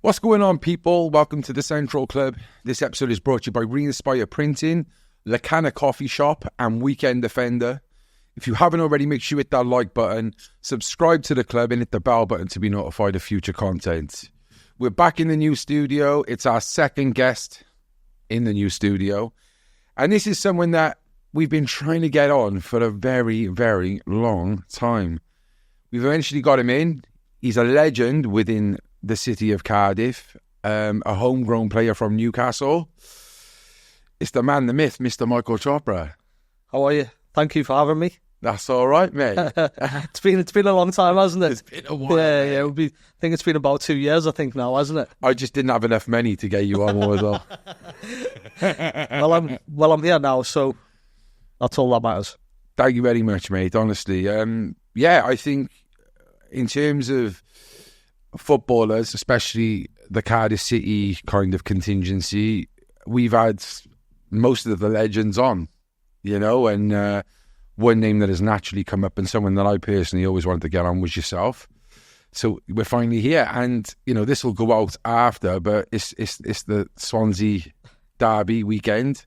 What's going on, people? Welcome to the Central Club. This episode is brought to you by Re-Inspire Printing, Lacana Coffee Shop, and Weekend Defender. If you haven't already, make sure you hit that like button, subscribe to the club, and hit the bell button to be notified of future content. We're back in the new studio. It's our second guest in the new studio. And this is someone that we've been trying to get on for a very, very long time. We've eventually got him in. He's a legend within the city of Cardiff, a homegrown player from Newcastle. It's the man, the myth, Mr. Michael Chopra. How are you? Thank you for having me. That's all right, mate. It's been a long time, hasn't it? It's been a while. Yeah. I think it's been about 2 years, I think now, hasn't it? I just didn't have enough money to get you on more as well. Well, I'm here now, so that's all that matters. Thank you very much, mate. Honestly, I think in terms of footballers, especially the Cardiff City kind of contingency, we've had most of the legends on, and one name that has naturally come up and someone that I personally always wanted to get on was yourself. So we're finally here, and this will go out after, but it's the Swansea derby weekend.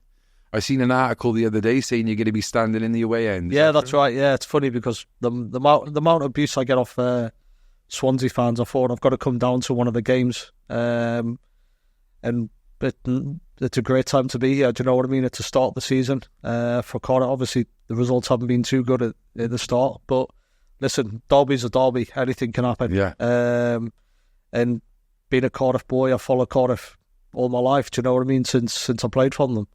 I seen an article the other day saying you're going to be standing in the away end. Yeah, that's right. Yeah, it's funny because the amount of abuse I get off Swansea fans, I thought I've got to come down to one of the games, and it's a great time to be here. Do you know what I mean? It's the start of the season for Cardiff. Obviously, the results haven't been too good at the start, but listen, derby's a derby. Anything can happen. Yeah. And being a Cardiff boy, I followed Cardiff all my life. Do you know what I mean? Since I played for them.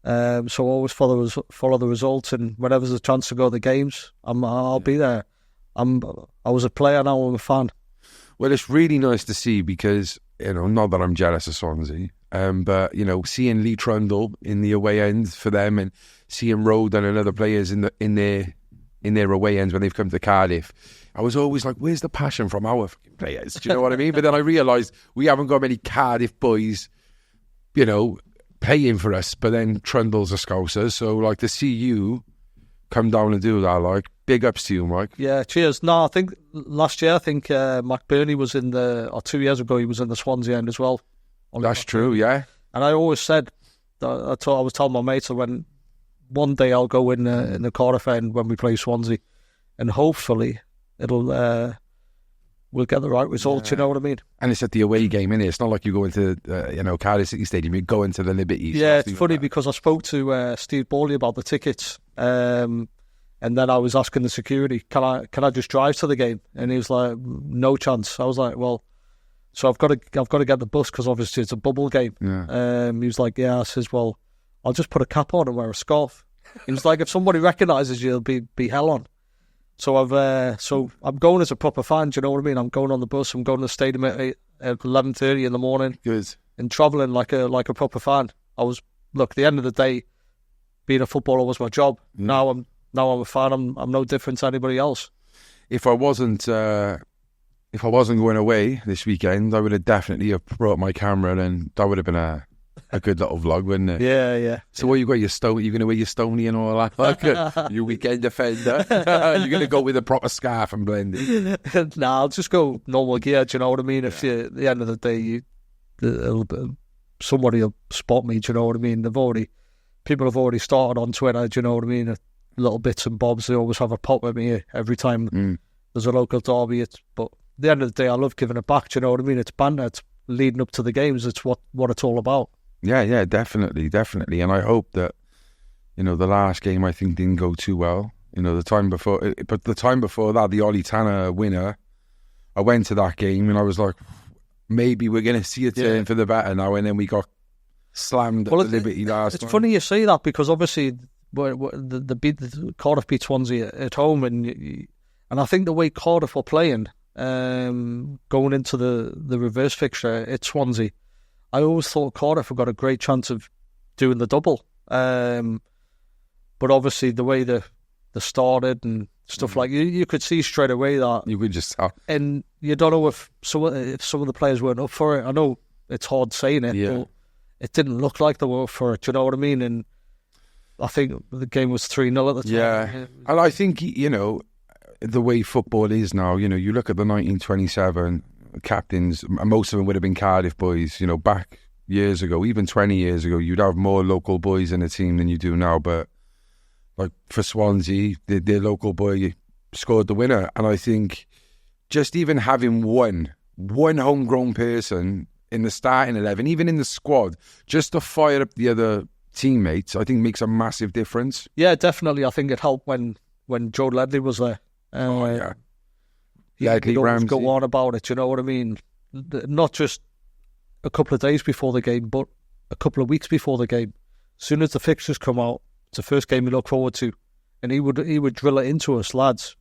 So I always follow the results, and whenever there's a chance to go to the games, I'll be there. I was a player, now I'm a fan. Well, it's really nice to see because, not that I'm jealous of Swansea, but, seeing Lee Trundle in the away end for them and seeing Roden and other players in their away ends when they've come to Cardiff, I was always like, where's the passion from our fucking players? Do you know what I mean? But then I realised we haven't got many Cardiff boys, playing for us, but then Trundle's a Scouser, so to see you come down and do that, big ups to you, Mike. Yeah, cheers. No, I think last year, Mac Burney was or 2 years ago, he was in the Swansea end as well. That's true, yeah. And I always said, I was telling my mates that when one day I'll go in the Cardiff end when we play Swansea, and hopefully we'll get the right result. You know what I mean? And it's at the away game, innit? It's not like you go into Cardiff City Stadium. You go into the Liberty. Yeah, it's funny because I spoke to Steve Bowley about the tickets, and then I was asking the security, can I just drive to the game? And he was like, no chance. I was like, well, so I've got to get the bus because obviously it's a bubble game. Yeah. He was like, yeah. I says, well, I'll just put a cap on and wear a scarf. He was like, if somebody recognises you, it'll be hell on. So I'm going as a proper fan. Do you know what I mean? I'm going on the bus. I'm going to the stadium at 11:30 in the morning. Good. And travelling like a proper fan. At the end of the day, being a footballer was my job. Yeah. Now I'm a fan. I'm no different to anybody else. If I wasn't going away this weekend, I would have definitely have brought my camera, and that would have been a good little vlog, wouldn't it? Yeah. So what you got your stone? You're going to wear your Stony and all that, your Weekend Defender. You're going to go with a proper scarf and blend it. Nah, I'll just go normal gear. Do you know what I mean? If at the end of the day, somebody will spot me. Do you know what I mean? People have already started on Twitter. Do you know what I mean? Little bits and bobs. They always have a pop at me every time there's a local derby. But at the end of the day, I love giving it back. Do you know what I mean? It's banter. It's leading up to the games. It's what it's all about. Yeah, definitely. And I hope that, the last game I think didn't go too well. The time before that, the Ollie Tanner winner, I went to that game and I was like, maybe we're going to see a turn for the better now, and then we got slammed at the Liberty last time. It's funny you say that because obviously the Cardiff beat Swansea at home, and I think the way Cardiff were playing, going into the reverse fixture at Swansea, I always thought Cardiff have got a great chance of doing the double. But obviously the way they started and stuff like you could see straight away that you could just tell. And you don't know if some of the players weren't up for it. I know it's hard saying it, but it didn't look like they were up for it. Do you know what I mean? And I think the game was 3-0 at the time. Yeah, and I think the way football is now. You look at the 1927 captains, most of them would have been Cardiff boys, you know, back years ago, even 20 years ago, you'd have more local boys in a team than you do now. But like for Swansea, their local boy scored the winner. And I think just even having one homegrown person in the starting 11, even in the squad, just to fire up the other teammates, I think makes a massive difference. Yeah, definitely. I think it helped when Joe Ledley was there. He'd always go on about it, you know what I mean? Not just a couple of days before the game, but a couple of weeks before the game. As soon as the fixtures come out, it's the first game we look forward to. And he would drill it into us, lads,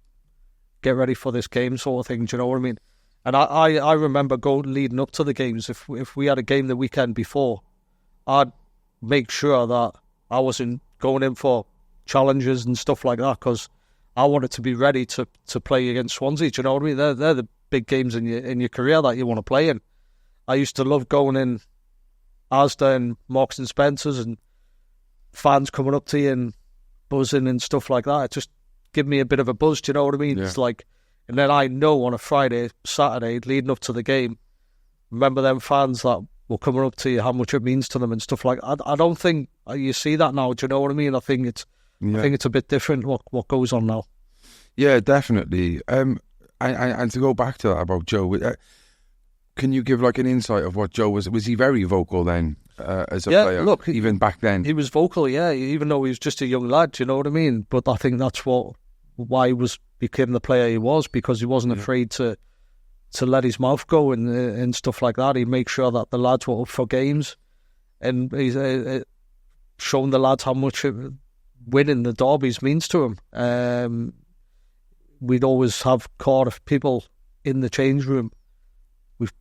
get ready for this game sort of thing, do you know what I mean? And I remember leading up to the games, if we had a game the weekend before, I'd make sure that I wasn't going in for challenges and stuff like that, because I wanted to be ready to play against Swansea, do you know what I mean? They're the big games in your career that you want to play in. I used to love going in Asda and Marks and Spencer's and fans coming up to you and buzzing and stuff like that. It just give me a bit of a buzz, do you know what I mean? Yeah. It's like, and then I know on a Friday, Saturday, leading up to the game, remember them fans that were coming up to you, how much it means to them and stuff like that. I don't think you see that now, do you know what I mean? I think it's a bit different what goes on now. Yeah, definitely. And to go back to that about Joe, can you give like an insight of what Joe was? Was he very vocal then as a player? Look, even back then, he was vocal. Yeah, even though he was just a young lad. Do you know what I mean? But I think that's why he became the player he was, because he wasn't afraid to let his mouth go and stuff like that. He'd make sure that the lads were up for games, and he's shown the lads how much winning the derbies means to him. We'd always have Cardiff people in the change room.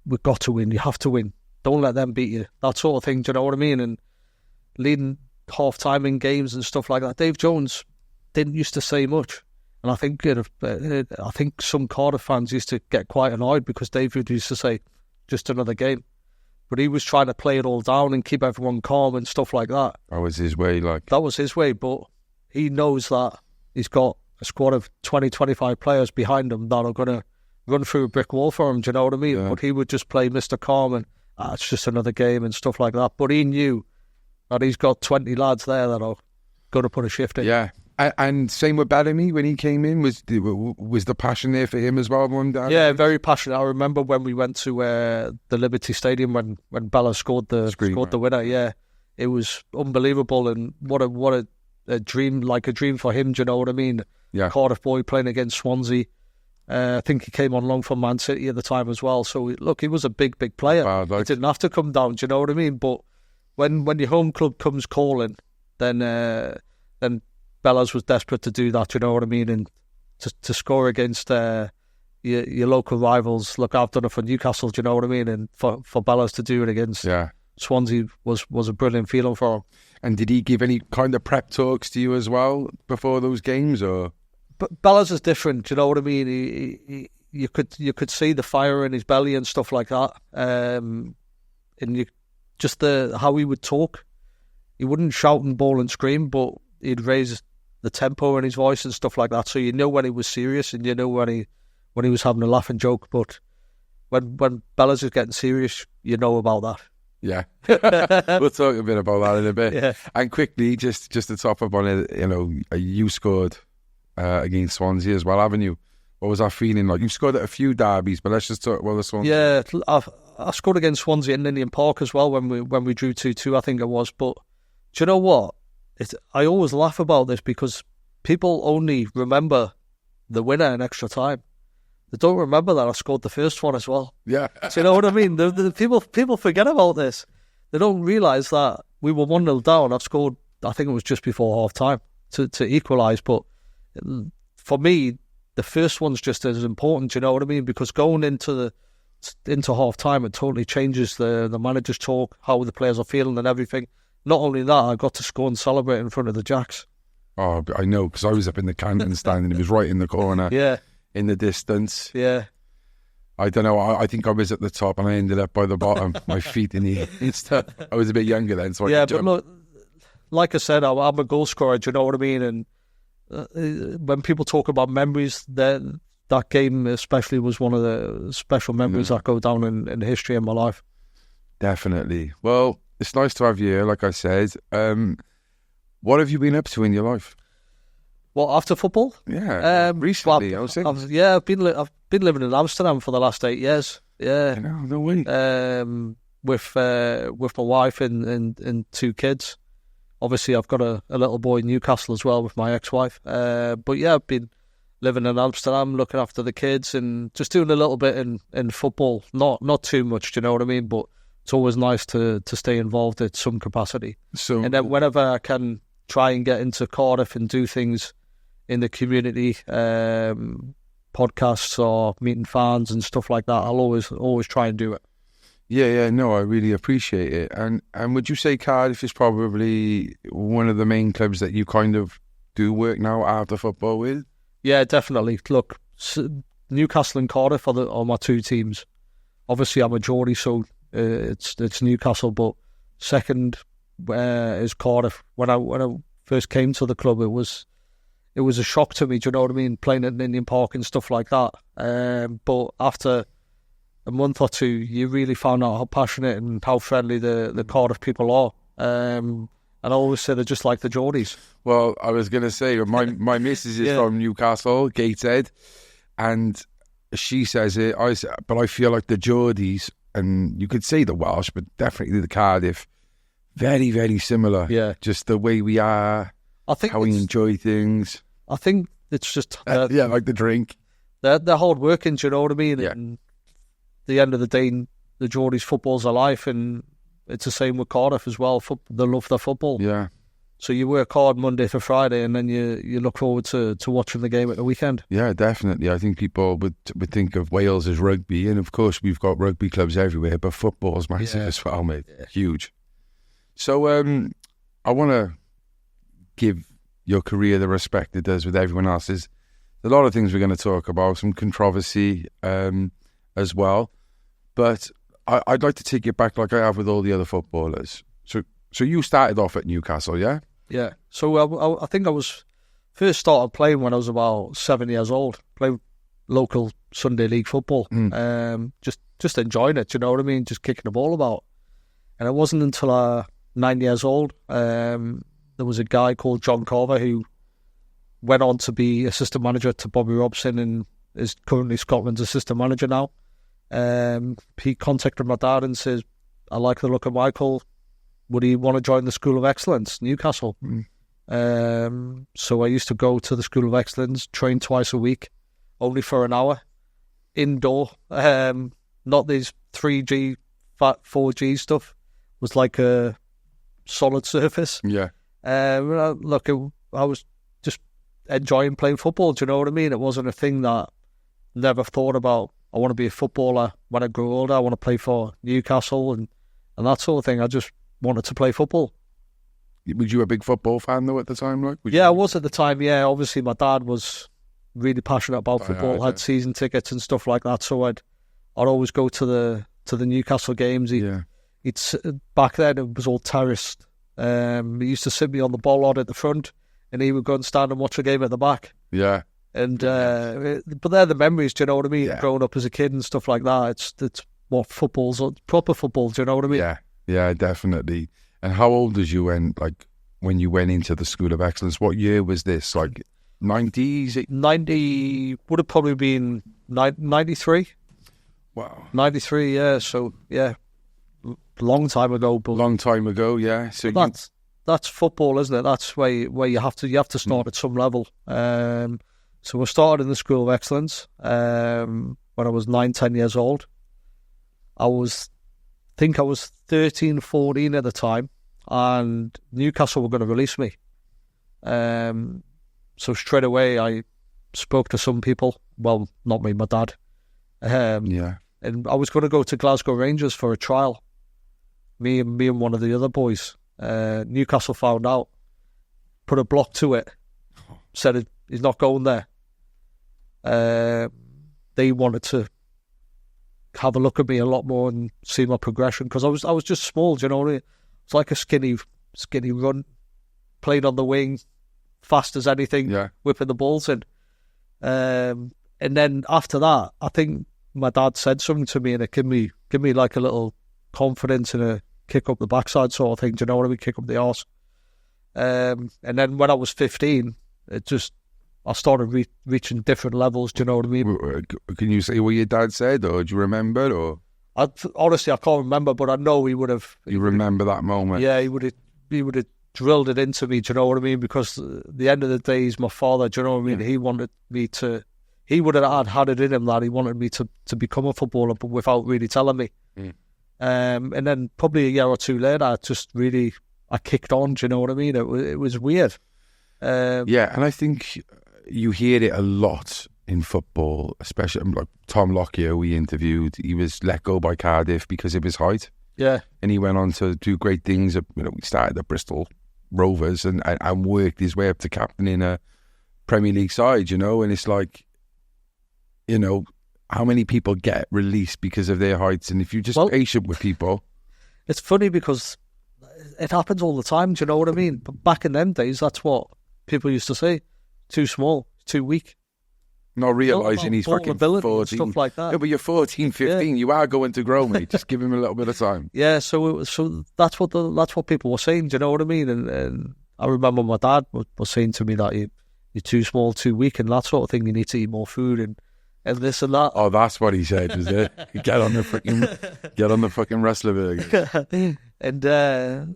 We've got to win. You have to win. Don't let them beat you. That sort of thing. Do you know what I mean? And leading half time in games and stuff like that. Dave Jones didn't used to say much, and I think some Cardiff fans used to get quite annoyed because Dave used to say, "Just another game," but he was trying to play it all down and keep everyone calm and stuff like that. That was his way. That was his way, but he knows that he's got a squad of 20, 25 players behind him that are going to run through a brick wall for him, do you know what I mean? Yeah. But he would just play Mr. Calm and it's just another game and stuff like that. But he knew that he's got 20 lads there that are going to put a shift in. Yeah. And same with Bellamy when he came in. Was the passion there for him as well? Yeah, very passionate. I remember when we went to the Liberty Stadium when Bella scored the winner. Yeah, it was unbelievable, and what a dream, like a dream for him. Do you know what I mean? Yeah. Cardiff boy playing against Swansea. I think he came on loan from Man City at the time as well. So look, he was a big player. He didn't have to come down. Do you know what I mean? But when your home club comes calling, then Bellas was desperate to do that. Do you know what I mean? And to score against your local rivals. Look, I've done it for Newcastle. Do you know what I mean? And for Bellas to do it against Swansea was a brilliant feeling for him. And did he give any kind of prep talks to you as well before those games, or? But Bellas is different, do you know what I mean? You could see the fire in his belly and stuff like that. And how he would talk. He wouldn't shout and bawl and scream, but he'd raise the tempo in his voice and stuff like that. So you know when he was serious, and you know when he was having a laugh and joke. But when Bellas is getting serious, you know about that. Yeah, we'll talk a bit about that in a bit. Yeah. And quickly, just to top up on it, you scored against Swansea as well, haven't you? What was that feeling like? You've scored at a few derbies, but let's just talk about the Swansea. Yeah, I scored against Swansea in Indian Park as well when we drew 2-2, I think it was. But do you know what? I always laugh about this because people only remember the winner in extra time. They don't remember that I scored the first one as well. Yeah. Do you know what I mean? The people forget about this. They don't realise that we were 1-0 down. I've scored, I think it was just before half time to equalise. But for me, the first one's just as important. Do you know what I mean? Because going into half time, it totally changes the manager's talk, how the players are feeling and everything. Not only that, I got to score and celebrate in front of the Jacks. Oh, I know, because I was up in the Camden stand and it was right in the corner. Yeah. In the distance. Yeah. I don't know. I think I was at the top and I ended up by the bottom. My feet in the stuff. I was a bit younger then, so I could jump. But look, like I said, I'm a goal scorer. Do you know what I mean? And when people talk about memories, they're that game especially was one of the special memories that go down in history in my life. Definitely. Well, it's nice to have you here, like I said. What have you been up to in your life? What, after football? Yeah, recently, I was saying. I've been living in Amsterdam for the last 8 years. Yeah. No way. With my wife and 2 kids. Obviously, I've got a little boy in Newcastle as well with my ex-wife. But yeah, I've been living in Amsterdam, looking after the kids and just doing a little bit in football. Not too much, do you know what I mean? But it's always nice to stay involved at some capacity. And then whenever I can try and get into Cardiff and do things in the community, podcasts or meeting fans and stuff like that, I'll always try and do it. Yeah, no, I really appreciate it. And would you say Cardiff is probably one of the main clubs that you kind of do work now after football with? Yeah, definitely. Look, Newcastle and Cardiff are my 2 teams. Obviously, I'm a Geordie, so it's Newcastle, but second is Cardiff. When I first came to the club, it was a shock to me. Do you know what I mean? Playing at Indian Park and stuff like that. But after a month or 2, you really found out how passionate and how friendly the Cardiff people are. And I always say they're just like the Geordies. Well, I was going to say, my missus is from Newcastle, Gateshead, and she says it. But I feel like the Geordies, and you could say the Welsh, but definitely the Cardiff, very, very similar. Yeah. Just the way we are, I think how we enjoy things. I think it's just... like the drink. They're hard working, do you know what I mean? Yeah. And at the end of the day, the Geordies' football's a life, and it's the same with Cardiff as well. They love their football. Yeah. So you work hard Monday to Friday, and then you look forward to watching the game at the weekend. Yeah, definitely. I think people would think of Wales as rugby, and of course we've got rugby clubs everywhere, but football's massive as well, mate. Yeah. Huge. So I want to give your career the respect it does with everyone else. There's a lot of things we're going to talk about, some controversy as well, but I'd like to take it back like I have with all the other footballers. So you started off at Newcastle, yeah? Yeah. So I think I was first started playing when I was about 7 years old. Played local Sunday league football. Just enjoying it, you know what I mean? Just kicking the ball about. And it wasn't until I was 9 years old, there was a guy called John Carver who went on to be assistant manager to Bobby Robson and is currently Scotland's assistant manager now. He contacted my dad and says, I like the look of Michael. Would he want to join the School of Excellence, Newcastle? So I used to go to the School of Excellence, train twice a week, only for an hour, indoor. Not these 3G, 4G stuff. It was like a solid surface. Yeah. Look, I was just enjoying playing football. Do you know what I mean? It wasn't a thing that I never thought about. I want to be a footballer when I grow older. I want to play for Newcastle and that sort of thing. I just wanted to play football. Was you a big football fan though at the time? Like, I was at the time. Yeah, obviously my dad was really passionate about football. Had season tickets and stuff like that. So I'd always go to the Newcastle games. It's back then it was all terraced. He used to sit me on the bollard at the front, and he would go and stand and watch the game at the back. Yeah. And but they're the memories. Do you know what I mean? Yeah. Growing up as a kid and stuff like that. It's what football's proper football. Do you know what I mean? Yeah, definitely. And how old was you when you went into the School of Excellence? What year was this? Like 90s? 90 would have probably been 93. Wow. 93. Yeah. So yeah, long time ago. But long time ago. Yeah. So that's football, isn't it? That's where you have to start at some level. So I started in the School of Excellence when I was 9-10 years old. I think I was 13, 14 at the time, and Newcastle were going to release me. So straight away I spoke to some people. Well, not me, my dad. And I was going to go to Glasgow Rangers for a trial. Me and one of the other boys. Newcastle found out, put a block to it, said he's not going there. They wanted to have a look at me a lot more and see my progression because I was just small. Do you know what I mean? It's like a skinny run, played on the wing, fast as anything, whipping the balls in. And then after that, I think my dad said something to me, and it gave me like a little confidence and a kick up the backside sort of thing. Do you know what I mean? Kick up the arse. And then when I was 15, I started reaching different levels. Do you know what I mean? Can you say what your dad said, or do you remember? Or honestly, I can't remember, but I know he would have. You remember that moment? Yeah, he would have drilled it into me. Do you know what I mean? Because at the end of the day, he's my father. Do you know what I mean? Yeah. He wanted me to. He would have had it in him that he wanted me to become a footballer, but without really telling me. Mm. And then probably a year or two later, I kicked on. Do you know what I mean? It was weird. Yeah, and I think you hear it a lot in football, especially like Tom Lockyer we interviewed. He was let go by Cardiff because of his height. Yeah, and he went on to do great things. He started at Bristol Rovers and worked his way up to captain in a Premier League side. And it's like, how many people get released because of their heights? And if you're just patient with people, it's funny because it happens all the time. Do you know what I mean? But back in them days, that's what people used to say: too small, too weak. Not realising he's fucking 14. Stuff like that. Yeah, but you're 14, 15. Yeah. You are going to grow, mate. Just give him a little bit of time. Yeah, so that's what people were saying. Do you know what I mean? And I remember my dad was saying to me that you're too small, too weak, and that sort of thing. You need to eat more food and this and that. Oh, that's what he said, is it? Get on the fucking wrestler burger. And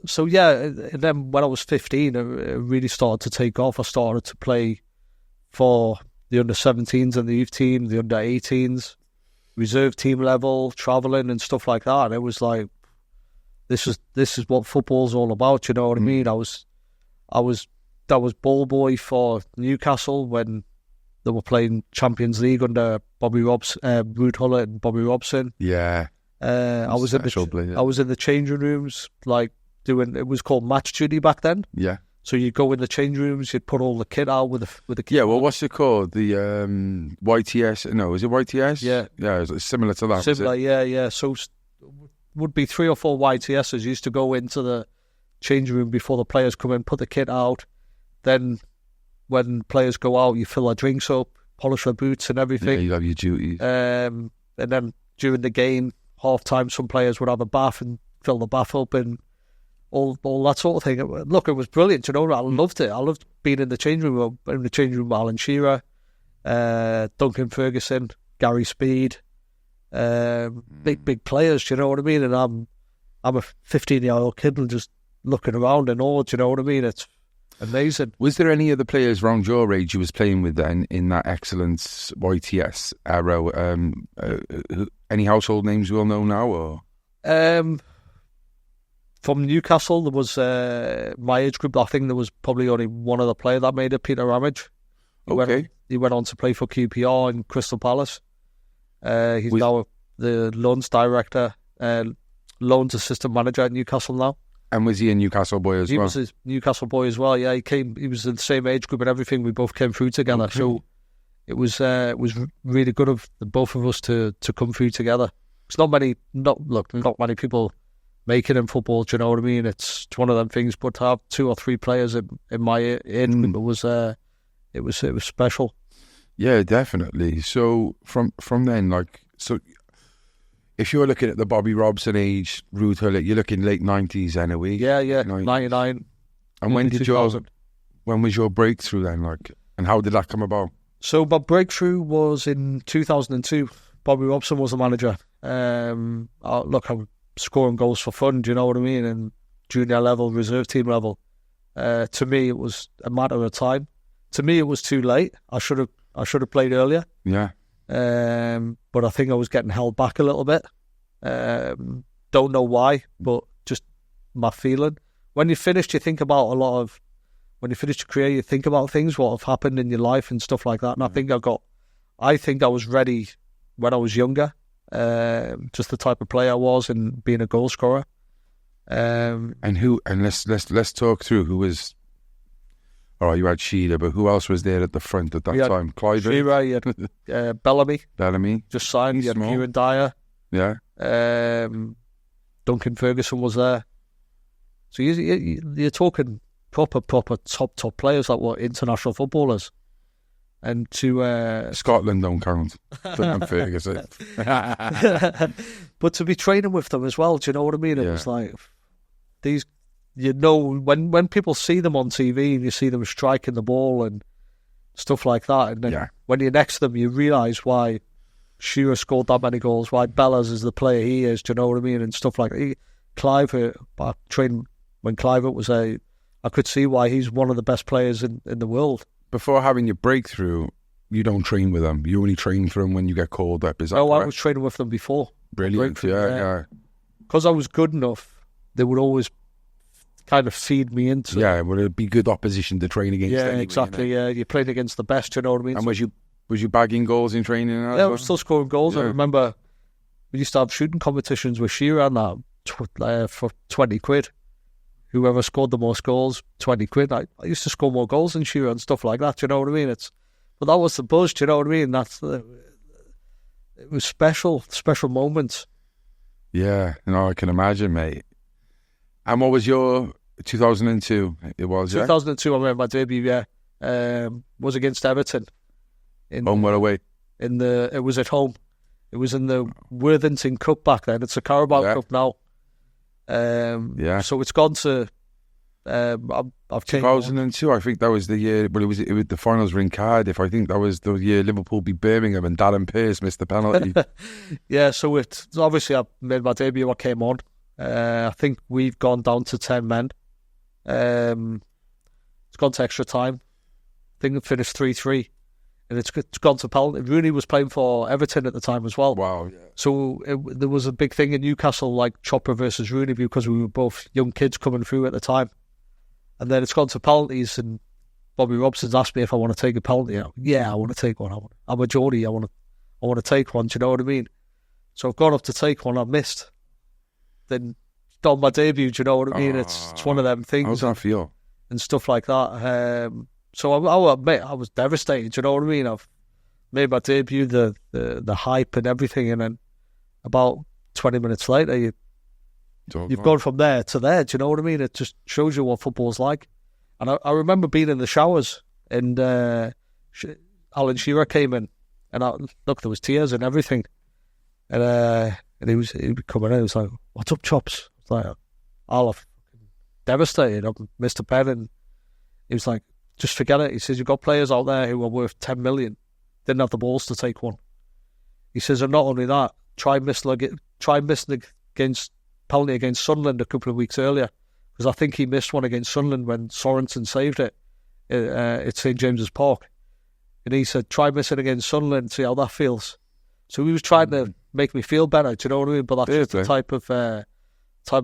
so yeah, and then when I was 15, it really started to take off. I started to play for the under-17s and the youth team, the under-18s, reserve team level, travelling and stuff like that. And it was like, this is what football's all about. You know what I mean? I was ball boy for Newcastle when they were playing Champions League under Bobby Robson, Ruud Gullit and Bobby Robson. Yeah. I was in the changing rooms, like doing. It was called match duty back then. Yeah. So you'd go in the change rooms, you'd put all the kit out with the kit. Yeah, well, what's it called? The YTS? No, is it YTS? Yeah. Yeah, it's similar to that. Similar, yeah. So would be 3 or 4 YTSs used to go into the change room before the players come in, put the kit out. Then when players go out, you fill their drinks up, polish their boots and everything. Yeah, you have your duties. And then during the game, half-time, some players would have a bath and fill the bath up and all that sort of thing. Look, it was brilliant, I loved it. I loved being in the changing room. In the changing room with Alan Shearer, Duncan Ferguson, Gary Speed, big players, you know what I mean? And I'm a 15-year-old kid and just looking around in awe, you know what I mean? It's amazing. Was there any other players around your age you was playing with then in that excellence YTS era? Any household names we'll know now? Or from Newcastle, there was my age group. I think there was probably only one other player that made it, Peter Ramage. He went on to play for QPR and Crystal Palace. He's now the loans director, loans assistant manager at Newcastle now. And was he a Newcastle boy as well? He was a Newcastle boy as well, yeah. He was in the same age group and everything. We both came through together. Okay. So it was really good of the both of us to come through together. It's not many people make it in football, do you know what I mean? It's one of them things, but to have 2 or 3 players in my age group, it was special. Yeah, definitely. So from then, if you're looking at the Bobby Robson age, Ruud Gullit, you're looking late 90s then, are we? Yeah, 99. And when was your breakthrough then, and how did that come about? So my breakthrough was in 2002. Bobby Robson was the manager. I'm scoring goals for fun, do you know what I mean? And junior level, reserve team level. To me, it was a matter of time. To me, it was too late. I should have played earlier. Yeah. But I think I was getting held back a little bit. Don't know why, but just my feeling. When you finished, you think about when you finish your career, you think about things, what have happened in your life and stuff like that. And I think I was ready when I was younger. Just the type of player I was and being a goal scorer. And let's talk through who was. All right, you had Shearer, but who else was there at the front at that time? Clive Shearer, you had Bellamy. Bellamy just signed. You had Kieran Dyer. Yeah. Duncan Ferguson was there. So you're talking proper top players that were international footballers. and to Scotland don't count. Ferguson. But to be training with them as well, do you know what I mean? It was like these, when people see them on TV and you see them striking the ball and stuff like that, and then when you're next to them, you realise why Shearer scored that many goals, why Bellas is the player he is, do you know what I mean? And stuff like that. Clive, I trained when Clive was I could see why he's one of the best players in the world. Before having your breakthrough, you don't train with them. You only train for them when you get called up. Is that correct? I was training with them before. Brilliant, yeah. Because I was good enough, they would always kind of feed me into. Yeah, would it be good opposition to train against? Yeah, anyway, exactly. Yeah, you're playing against the best. You know what I mean? And was you bagging goals in training? Yeah, I was still scoring goals. Yeah. I remember we used to have shooting competitions with Shearer and that for 20 quid. Whoever scored the most goals, 20 quid. I used to score more goals than Shearer and stuff like that. You know what I mean? But that was the buzz. Do you know what I mean? It was special moments. Yeah, I can imagine, mate. And what was your 2002? It was 2002. I remember my debut. Was against Everton. Home or away? It was at home. It was in the Worthington Cup back then. It's a Carabao Cup now. So it's gone to. I've 2002. I think that was the year. Well, it was the finals were in Cardiff. I think that was the year Liverpool beat Birmingham and Darren Pearce missed the penalty. Yeah, so it's obviously I made my debut. I came on. I think we've gone down to 10 men. It's gone to extra time. I think it finished 3-3. And it's gone to penalty. Rooney was playing for Everton at the time as well. Wow. Yeah. So there was a big thing in Newcastle, like Chopra versus Rooney, because we were both young kids coming through at the time. And then it's gone to penalties, and Bobby Robson's asked me if I want to take a penalty. I want to take one. I'm a Geordie. I want to take one. Do you know what I mean? So I've gone up to take one. I missed. Then done my debut. Do you know what I mean? It's one of them things. How's that feel? And stuff like that. So I was devastated. You know what I mean? I've made my debut, the hype and everything, and then about 20 minutes later, you've gone from there to there. Do you know what I mean? It just shows you what football's like. And I remember being in the showers, and Alan Shearer came in, and there was tears and everything, and he was coming in. He was like, "What's up, Chops?" I was like, "I'm devastated. I've missed a pen," and he was like, "Just forget it." He says, "You've got players out there who are worth 10 million, didn't have the balls to take one." He says, "And not only that, try missing against penalty against Sunderland a couple of weeks earlier, because I think he missed one against Sunderland when Sorensen saved it at St James's Park." And he said, "Try missing against Sunderland and see how that feels." So he was trying to make me feel better. Do you know what I mean? But that's just the type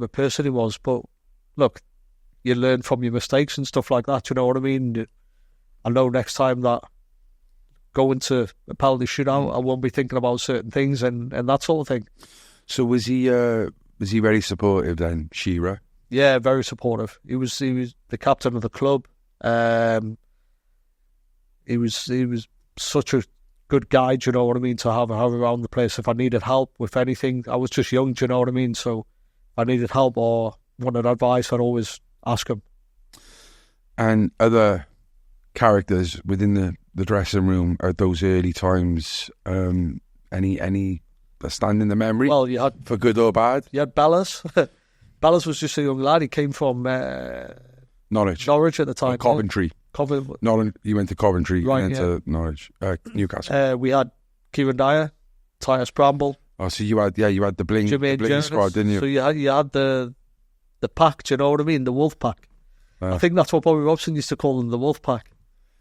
of person he was. But look, you learn from your mistakes and stuff like that. You know what I mean? I know next time that going to a penalty shootout, I won't be thinking about certain things and that sort of thing. So was he very supportive then, Shearer? Yeah, very supportive. He was the captain of the club. He was such a good guy. Do you know what I mean? To have around the place. If I needed help with anything, I was just young. Do you know what I mean? So if I needed help or wanted advice, I'd always ask him. And other characters within the dressing room at those early times, any that stand in the memory? Well, you had, for good or bad? You had Bellas. Bellas was just a young lad. He came from Norwich at the time. Coventry. You went to Coventry, right, and to Norwich, Newcastle. We had Kieran Dyer, Tyus Bramble. Oh, so you had the bling squad, didn't you? So you had the pack. Do you know what I mean? The Wolf Pack. I think that's what Bobby Robson used to call them, the Wolf Pack.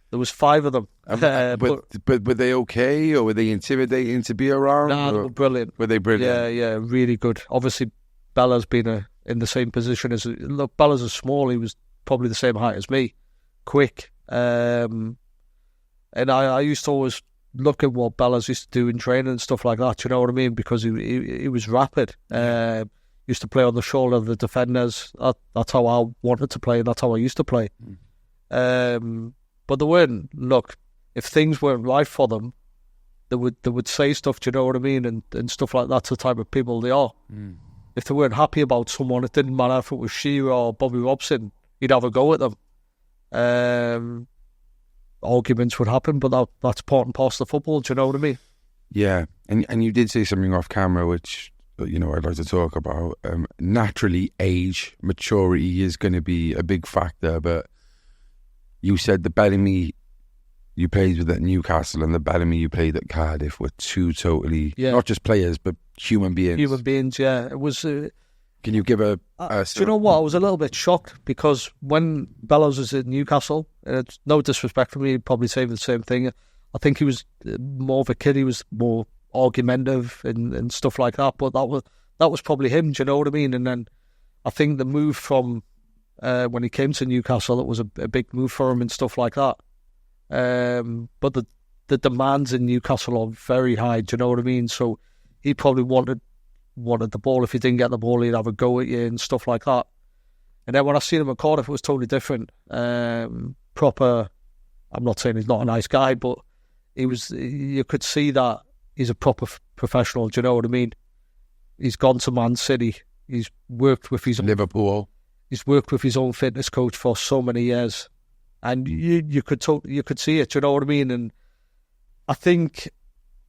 There was 5 of them. But were they okay, or were they intimidating to be around? Nah, they were brilliant. Were they brilliant? Yeah, really good. Obviously, Bella's been in the same position as... Look, Bella's is small. He was probably the same height as me. Quick. And I used to always look at what Bella's used to do in training and stuff like that, you know what I mean? Because he was rapid. Used to play on the shoulder of the defenders. That's how I wanted to play, and that's how I used to play. But they weren't. Look, if things weren't right for them, they would say stuff. Do you know what I mean? And stuff like that's the type of people they are. If they weren't happy about someone, it didn't matter if it was Shearer or Bobby Robson. He'd have a go at them. arguments would happen, but that's part and parcel of football. Do you know what I mean? Yeah, and you did say something off camera, which I'd like to talk about. Naturally, age, maturity is going to be a big factor, but you said the Bellamy you played with at Newcastle and the Bellamy you played at Cardiff were two totally, not just players, but human beings. Human beings, yeah. It was... Can you give a do you know what? I was a little bit shocked because when Bellows was at Newcastle, it's no disrespect for me, he'd probably say the same thing. I think he was more of a kid. He was more argumentative and stuff like that. But that was probably him. Do you know what I mean? And then I think the move from when he came to Newcastle, it was a big move for him and stuff like that. But the demands in Newcastle are very high. Do you know what I mean? So he probably wanted the ball. If he didn't get the ball, he'd have a go at you and stuff like that. And then when I seen him at Cardiff, it was totally different. Proper. I'm not saying he's not a nice guy, but he was. You could see that he's a proper professional. Do you know what I mean? He's gone to Man City. He's worked with his Liverpool. He's worked with his own fitness coach for so many years, and you could see it. Do you know what I mean? And I think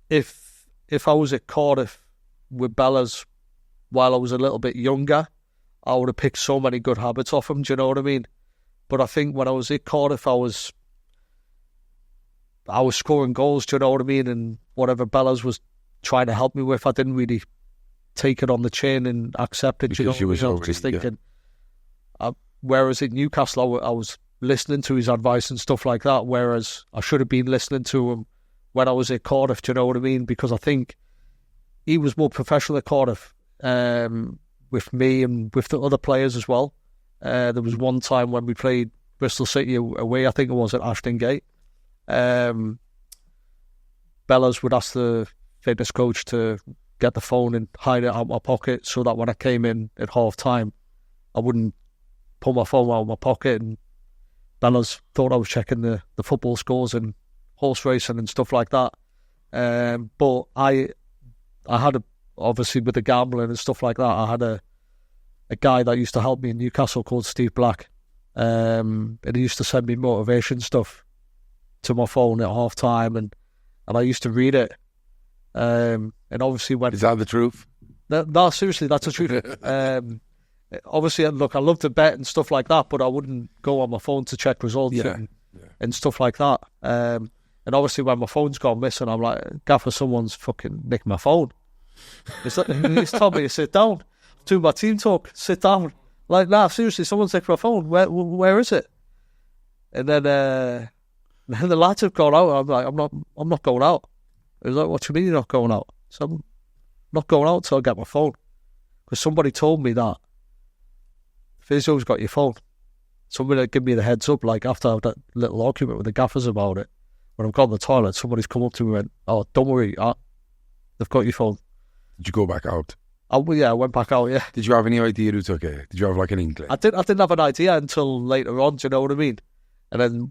if I was at Cardiff with Bellas while I was a little bit younger, I would have picked so many good habits off him. Do you know what I mean? But I think when I was at Cardiff, I was scoring goals. Do you know what I mean? And whatever Bellas was trying to help me with, I didn't really take it on the chin and accept it. Because you know, she was already, just thinking. Whereas at Newcastle, I was listening to his advice and stuff like that. Whereas I should have been listening to him when I was at Cardiff. Do you know what I mean? Because I think he was more professional at Cardiff with me and with the other players as well. There was one time when we played Bristol City away, I think it was at Ashton Gate. Bellas would ask the fitness coach to get the phone and hide it out of my pocket so that when I came in at half time, I wouldn't pull my phone out of my pocket. And Bellas thought I was checking the football scores and horse racing and stuff like that. But I had obviously with the gambling and stuff like that, I had a guy that used to help me in Newcastle called Steve Black, and he used to send me motivation stuff to my phone at half time, and I used to read it. And obviously when... Is that the truth? No, seriously, that's the truth. Obviously, look, I love to bet and stuff like that, but I wouldn't go on my phone to check results and stuff like that. And obviously when my phone's gone missing, I'm like, Gaffer, someone's fucking nicked my phone. He's told me to sit down. Do my team talk, sit down. Like, nah, seriously, someone's nicked my phone. Where is it? And then the lads have gone out. I'm like, I'm not going out. He was like, what do you mean you're not going out? So I'm not going out till I get my phone. Because somebody told me that Physio's got your phone. Somebody give me the heads up, like after I had that little argument with the gaffers about it. When I've gone to the toilet, somebody's come up to me and went, oh, don't worry, they've got your phone. Did you go back out? I went back out, yeah. Did you have any idea who took it? Did you have like an inkling? I didn't have an idea until later on, do you know what I mean? And then,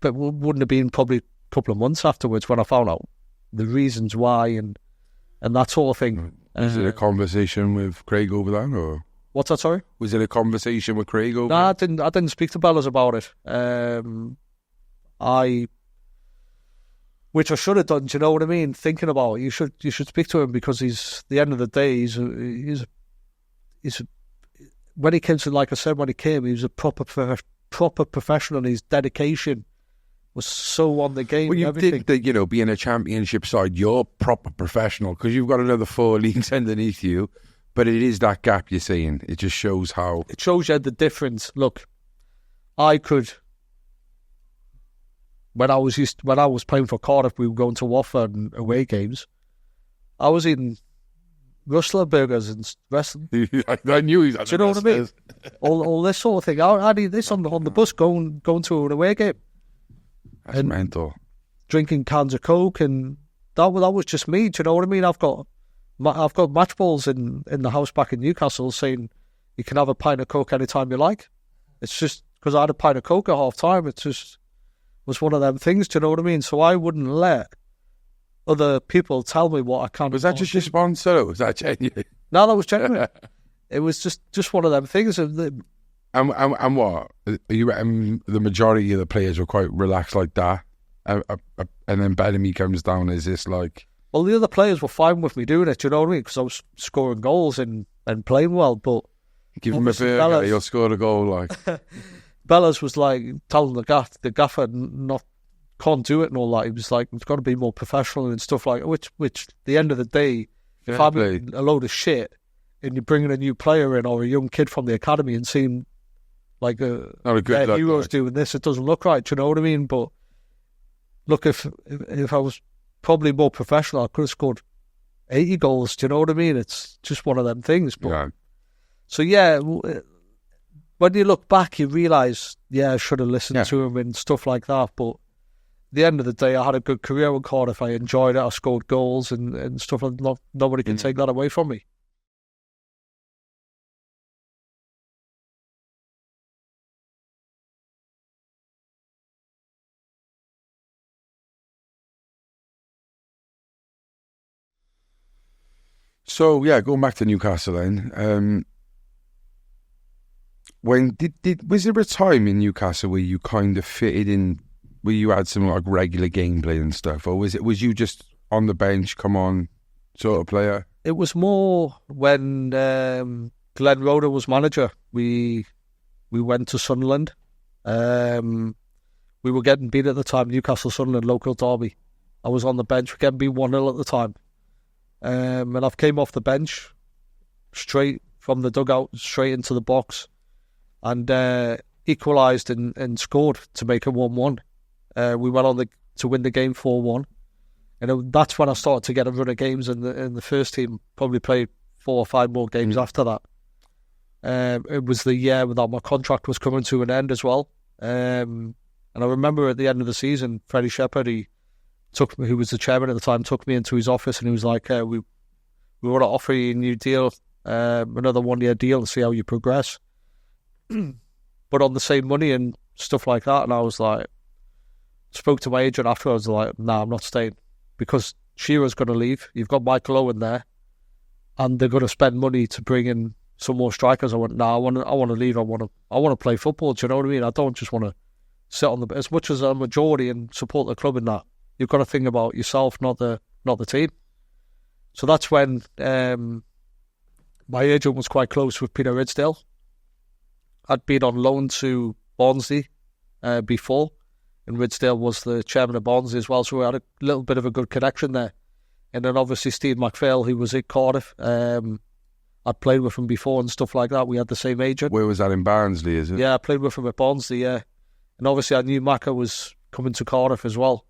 but wouldn't have been probably a couple of months afterwards when I found out the reasons why and that sort of thing. Was it a conversation with Craig over that, or? What's that, sorry? Was it a conversation with Craig over I didn't speak to Bellas about it. Which I should have done, do you know what I mean? Thinking about it, you should speak to him because he's, at the end of the day, he's when he came to, like I said, when he came, he was a proper professional, and his dedication was so on the game. Well, you everything. think that, being a championship side, you're proper professional because you've got another 4 leagues underneath you, but it is that gap you're saying. It just shows how... It shows you the difference. Look, I could... When I was playing for Cardiff, we were going to Watford and away games. I was eating Rustler burgers and wrestling. I knew he was. Do you know what I mean? all this sort of thing. I'd eat this on the bus going to an away game. That's mental. Drinking cans of Coke, and that was just me. Do you know what I mean? I've got match balls in the house back in Newcastle saying you can have a pint of Coke anytime you like. It's just because I had a pint of Coke at half time. It's just was one of them things. Do you know what I mean? So I wouldn't let other people tell me what I can't. Was that just your sponsor, or was that genuine? No, that was genuine. It was just one of them things. And what? You reckon the majority of the players were quite relaxed like that? And then Bellamy comes down as this like... Well, the other players were fine with me doing it, you know what I mean? Because I was scoring goals and playing well, but... Give him a burger, he'll score a goal, like... Bellas was like telling the gaffer can't do it and all that. He was like, it's got to be more professional and stuff like that, which at the end of the day, if I'm a load of shit and you're bringing a new player in or a young kid from the academy and seeing like heroes doing this, it doesn't look right, do you know what I mean? But look, if I was probably more professional, I could have scored 80 goals, do you know what I mean? It's just one of them things. But, yeah. So yeah, when you look back, you realise, I should have listened to him and stuff like that. But at the end of the day, I had a good career with Cardiff. I enjoyed it. I scored goals and stuff like that. Nobody can take that away from me. So yeah, going back to Newcastle then. When was there a time in Newcastle where you kind of fitted in, where you had some like regular gameplay and stuff, or was you just on the bench, come on, sort of player? It was more when Glenn Roeder was manager. We went to Sunderland. We were getting beat at the time, Newcastle Sunderland local derby. I was on the bench. We were getting beat 1-0 at the time. And I've came off the bench straight from the dugout straight into the box and equalised and scored to make it 1-1. We went on to win the game 4-1, and that's when I started to get a run of games in the first team. Probably played 4 or 5 more games after that. It was the year that my contract was coming to an end as well. And I remember at the end of the season, Freddie Shepherd, who was the chairman at the time, took me into his office and he was like, we want to offer you a new deal, another 1-year deal to see how you progress. But on the same money and stuff like that. And I was like, spoke to my agent afterwards, like, nah, I'm not staying because Shearer's going to leave. You've got Michael Owen there and they're going to spend money to bring in some more strikers. I went, nah, I want to leave. I want to play football. Do you know what I mean? I don't just want to sit on the, as much as a majority and support the club in that. You've got to think about yourself, not the team. So that's when my agent was quite close with Peter Ridsdale. I'd been on loan to Barnsley before, and Ridsdale was the chairman of Barnsley as well, so we had a little bit of a good connection there. And then obviously Steve McPhail, who was at Cardiff, I'd played with him before and stuff like that. We had the same agent. Where was that, in Barnsley, is it? Yeah, I played with him at Barnsley, yeah. And obviously I knew Macca was coming to Cardiff as well.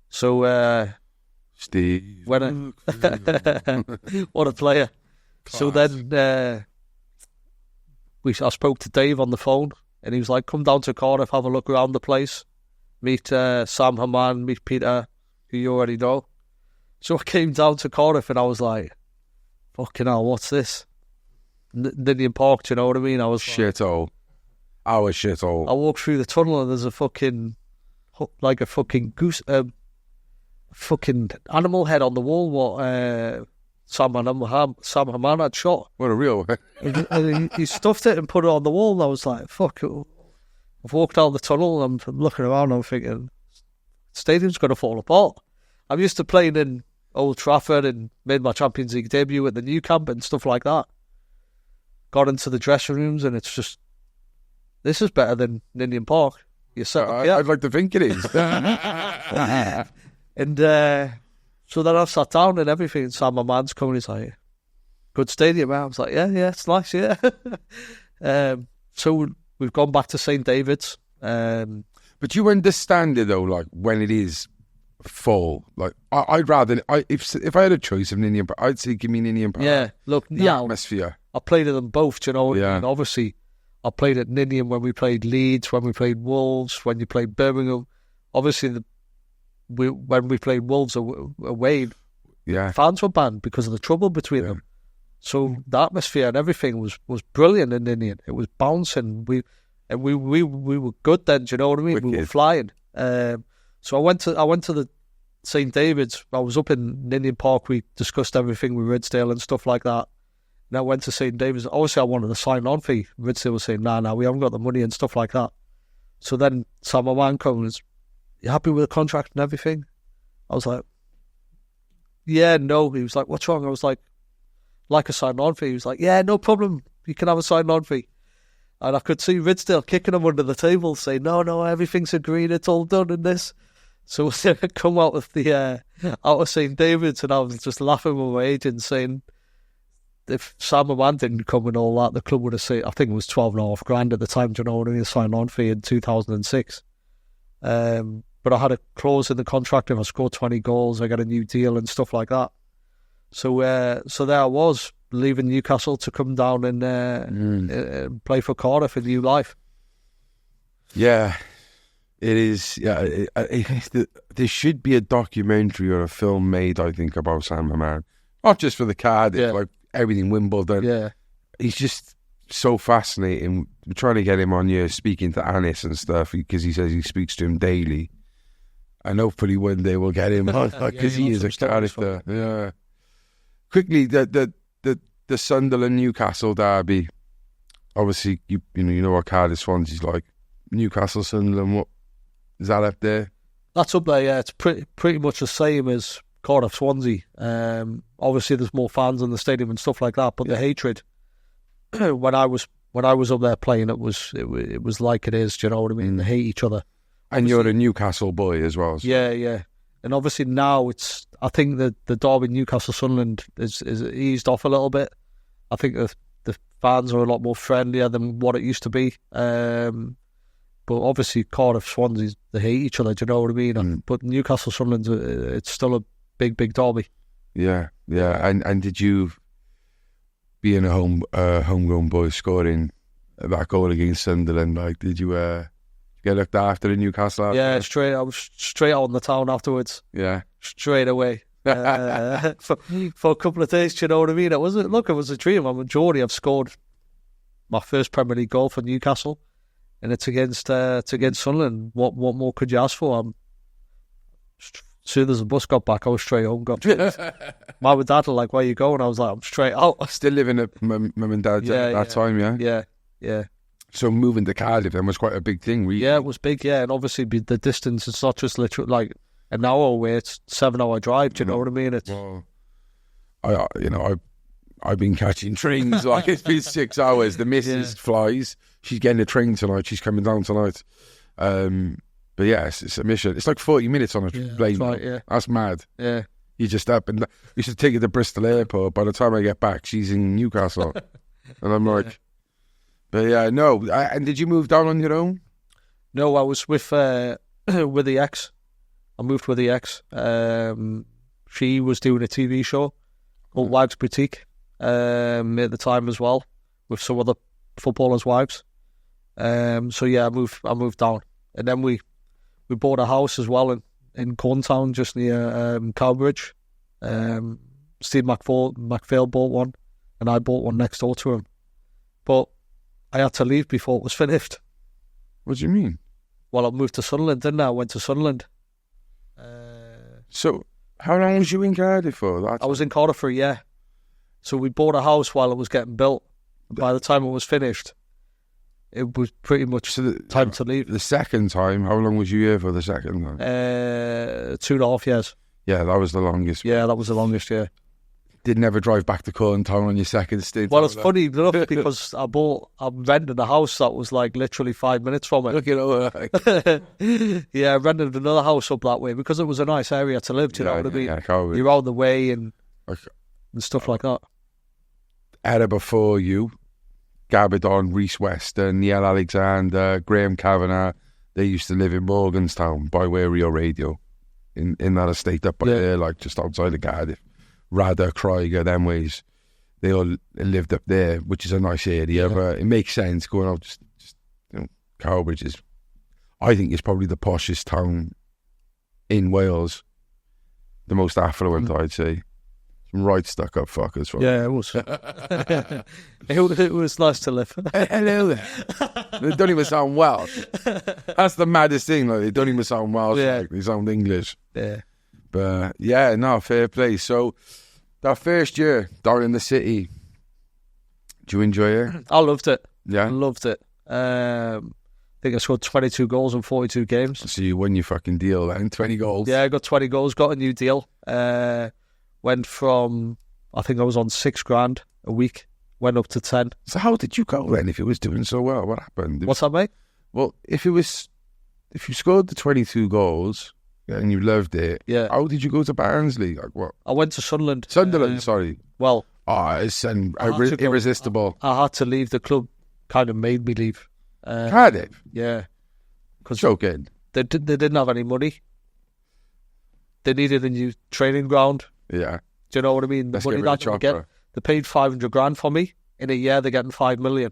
So, Steve. What a player. Class. So then I spoke to Dave on the phone and he was like, come down to Cardiff, have a look around the place, meet Sam Haman, meet Peter, who you already know. So I came down to Cardiff and I was like, fucking hell, what's this? Ninian Park, do you know what I mean? I was shithole. Our shithole. I walked through the tunnel and there's a fucking goose, fucking animal head on the wall. What Sam Haman had shot. What a real. and he stuffed it and put it on the wall. And I was like, fuck. I've walked out the tunnel and I'm looking around and I'm thinking, stadium's going to fall apart. I'm used to playing in Old Trafford and made my Champions League debut at the New Camp and stuff like that. Got into the dressing rooms and it's just, this is better than Ninian Park. I'd like to think it is. And so then I sat down and everything, and Sam, my man's coming, he's like, good stadium, man. I was like, yeah, it's nice, yeah. So we've gone back to St. David's. But you understand it though, like when it is full. Like I'd rather, if I had a choice of Ninian Park, I'd say give me Ninian Park. Yeah, look, the atmosphere. I played at them both, you know, yeah. And obviously I played at Ninian when we played Leeds, when we played Wolves, when you played Birmingham. Obviously, when we played Wolves away, fans were banned because of the trouble between them. So the atmosphere and everything was brilliant in Ninian. It was bouncing. We were good then. Do you know what I mean? Wicked. We were flying. So I went to the St. David's. I was up in Ninian Park. We discussed everything with Ridsdale and stuff like that. And And I went to St David's. Obviously, I wanted a sign-on fee. Ridsdale was saying, nah, we haven't got the money and stuff like that. So then Sam Oman comes, you happy with the contract and everything? I was like, yeah, no. He was like, what's wrong? I was like a sign-on fee. He was like, yeah, no problem. You can have a sign-on fee. And I could see Ridsdale kicking him under the table, saying, no, everything's agreed. It's all done in this. So I come out of St David's, and I was just laughing with my agent, saying, if Sam Oman didn't come and all that, the club would have said, I think it was 12.5 grand at the time, do you know what I mean, a sign-on fee in 2006. But I had a clause in the contract, if I scored 20 goals, I got a new deal and stuff like that. So there I was, leaving Newcastle to come down and play for Cardiff in New Life. Yeah, it is. Yeah, there should be a documentary or a film made, I think, about Sam Oman. Not just for the Cardiff, like everything Wimbledon. Yeah, he's just so fascinating. We're trying to get him on here speaking to Anis and stuff, because he says he speaks to him daily. And hopefully one day we'll get him on, because he is a character. Yeah. Quickly, the Sunderland Newcastle derby. Obviously, you know what Cardiff Swansea's like. Newcastle, Sunderland, what is that up there? That's up there. Yeah, it's pretty much the same as Cardiff Swansea. Obviously, there's more fans in the stadium and stuff like that. But the hatred, when I was up there playing, it was like it is. Do you know what I mean? They hate each other. And you're a Newcastle boy as well. So. Yeah. And obviously now I think that the derby Newcastle Sunderland is eased off a little bit. I think the fans are a lot more friendlier than what it used to be. But obviously Cardiff Swansea, they hate each other. Do you know what I mean? But Newcastle Sunderland, it's still a big derby. Yeah. And did you, being a homegrown boy, scoring that goal against Sunderland, like, did you get looked after in Newcastle? Yeah, I was straight out in the town afterwards. Yeah, straight away for a couple of days. Do you know what I mean? It was a dream. I'm a Geordie. I've scored my first Premier League goal for Newcastle, and it's against Sunderland. What more could you ask for? As soon as the bus got back, I was straight home. Mum and Dad were like, "Where are you going?" I was like, "I'm straight out." Still living at Mum and Dad's at that time, yeah. Yeah. So moving to Cardiff then was quite a big thing, really. Yeah, it was big, yeah. And obviously the distance, it's not just literally like an hour away, it's 7-hour drive, do you know what I mean? It's... Well, I've been catching trains, like it's been 6 hours. The missus flies. She's getting a train tonight. She's coming down tonight. But yeah, it's a mission. It's like 40 minutes on a plane. That's right, yeah. That's mad. Yeah. You just up and you should take her to Bristol Airport. By the time I get back, she's in Newcastle. And I'm like... But yeah, no. And did you move down on your own? No, I was with the ex. I moved with the ex. She was doing a TV show called Wives Boutique at the time as well, with some other footballers' wives. So yeah, I moved down, and then we bought a house as well in Corntown, just near Cowbridge. Steve McPhail bought one, and I bought one next door to him. But I had to leave before it was finished. What do you mean? Well, I moved to Sunderland, didn't I? I went to Sunderland. So, how long was you in Cardiff for? I was in Cardiff for a year. So we bought a house while it was getting built. By the time it was finished, it was pretty much time to leave. The second time, how long was you here for the second time? 2.5 years. Yeah, that was the longest. Yeah, that was the longest, yeah. Did never drive back to Corntown on your second stint? Well, it's funny enough because I'm renting a house that was like literally 5 minutes from it. Look at yeah, I rented another house up that way because it was a nice area to live. Do you know what I mean? Yeah, you're out of the way and stuff like that. Era before you, Gabadon, Reece Weston, Neil Alexander, Graham Kavanagh, they used to live in Morganstown by where Rio Radio, in that estate up by there, like just outside of Cardiff. Rada, Krieger, them ways, they all lived up there, which is a nice area, but it makes sense going out. Just Cowbridge is, I think, is probably the poshest town in Wales, the most affluent, I'd say. Some right stuck up fuckers. Yeah, it was. it was nice to live. Hello there. They don't even sound Welsh. That's the maddest thing. Like, they don't even sound Welsh. Yeah. Like, they sound English. Yeah. But yeah, no, fair play. So that first year down in the city, Do you enjoy it? I loved it. Yeah. I loved it. I think I scored 22 goals in 42 games. So you won your fucking deal then, 20 goals. Yeah, I got 20 goals, got a new deal. Went from, I think I was on $6,000 a week, went up to 10. So how did you go then if it was doing so well? What happened? What's that, mate? Well, if you scored the 22 goals and you loved it, Yeah. how did you go to Barnsley? Like what? I went to Sunderland. Sunderland, sorry. Well, It's had to go. irresistible. I had to leave. The club kind of made me leave. Cardiff? Yeah. Because Joking. they didn't have any money. They needed a new training ground. Yeah. Do you know what I mean? The Let's money get rid that of they Chopra. get, they paid $500,000 for me. In a year, they're getting $5 million.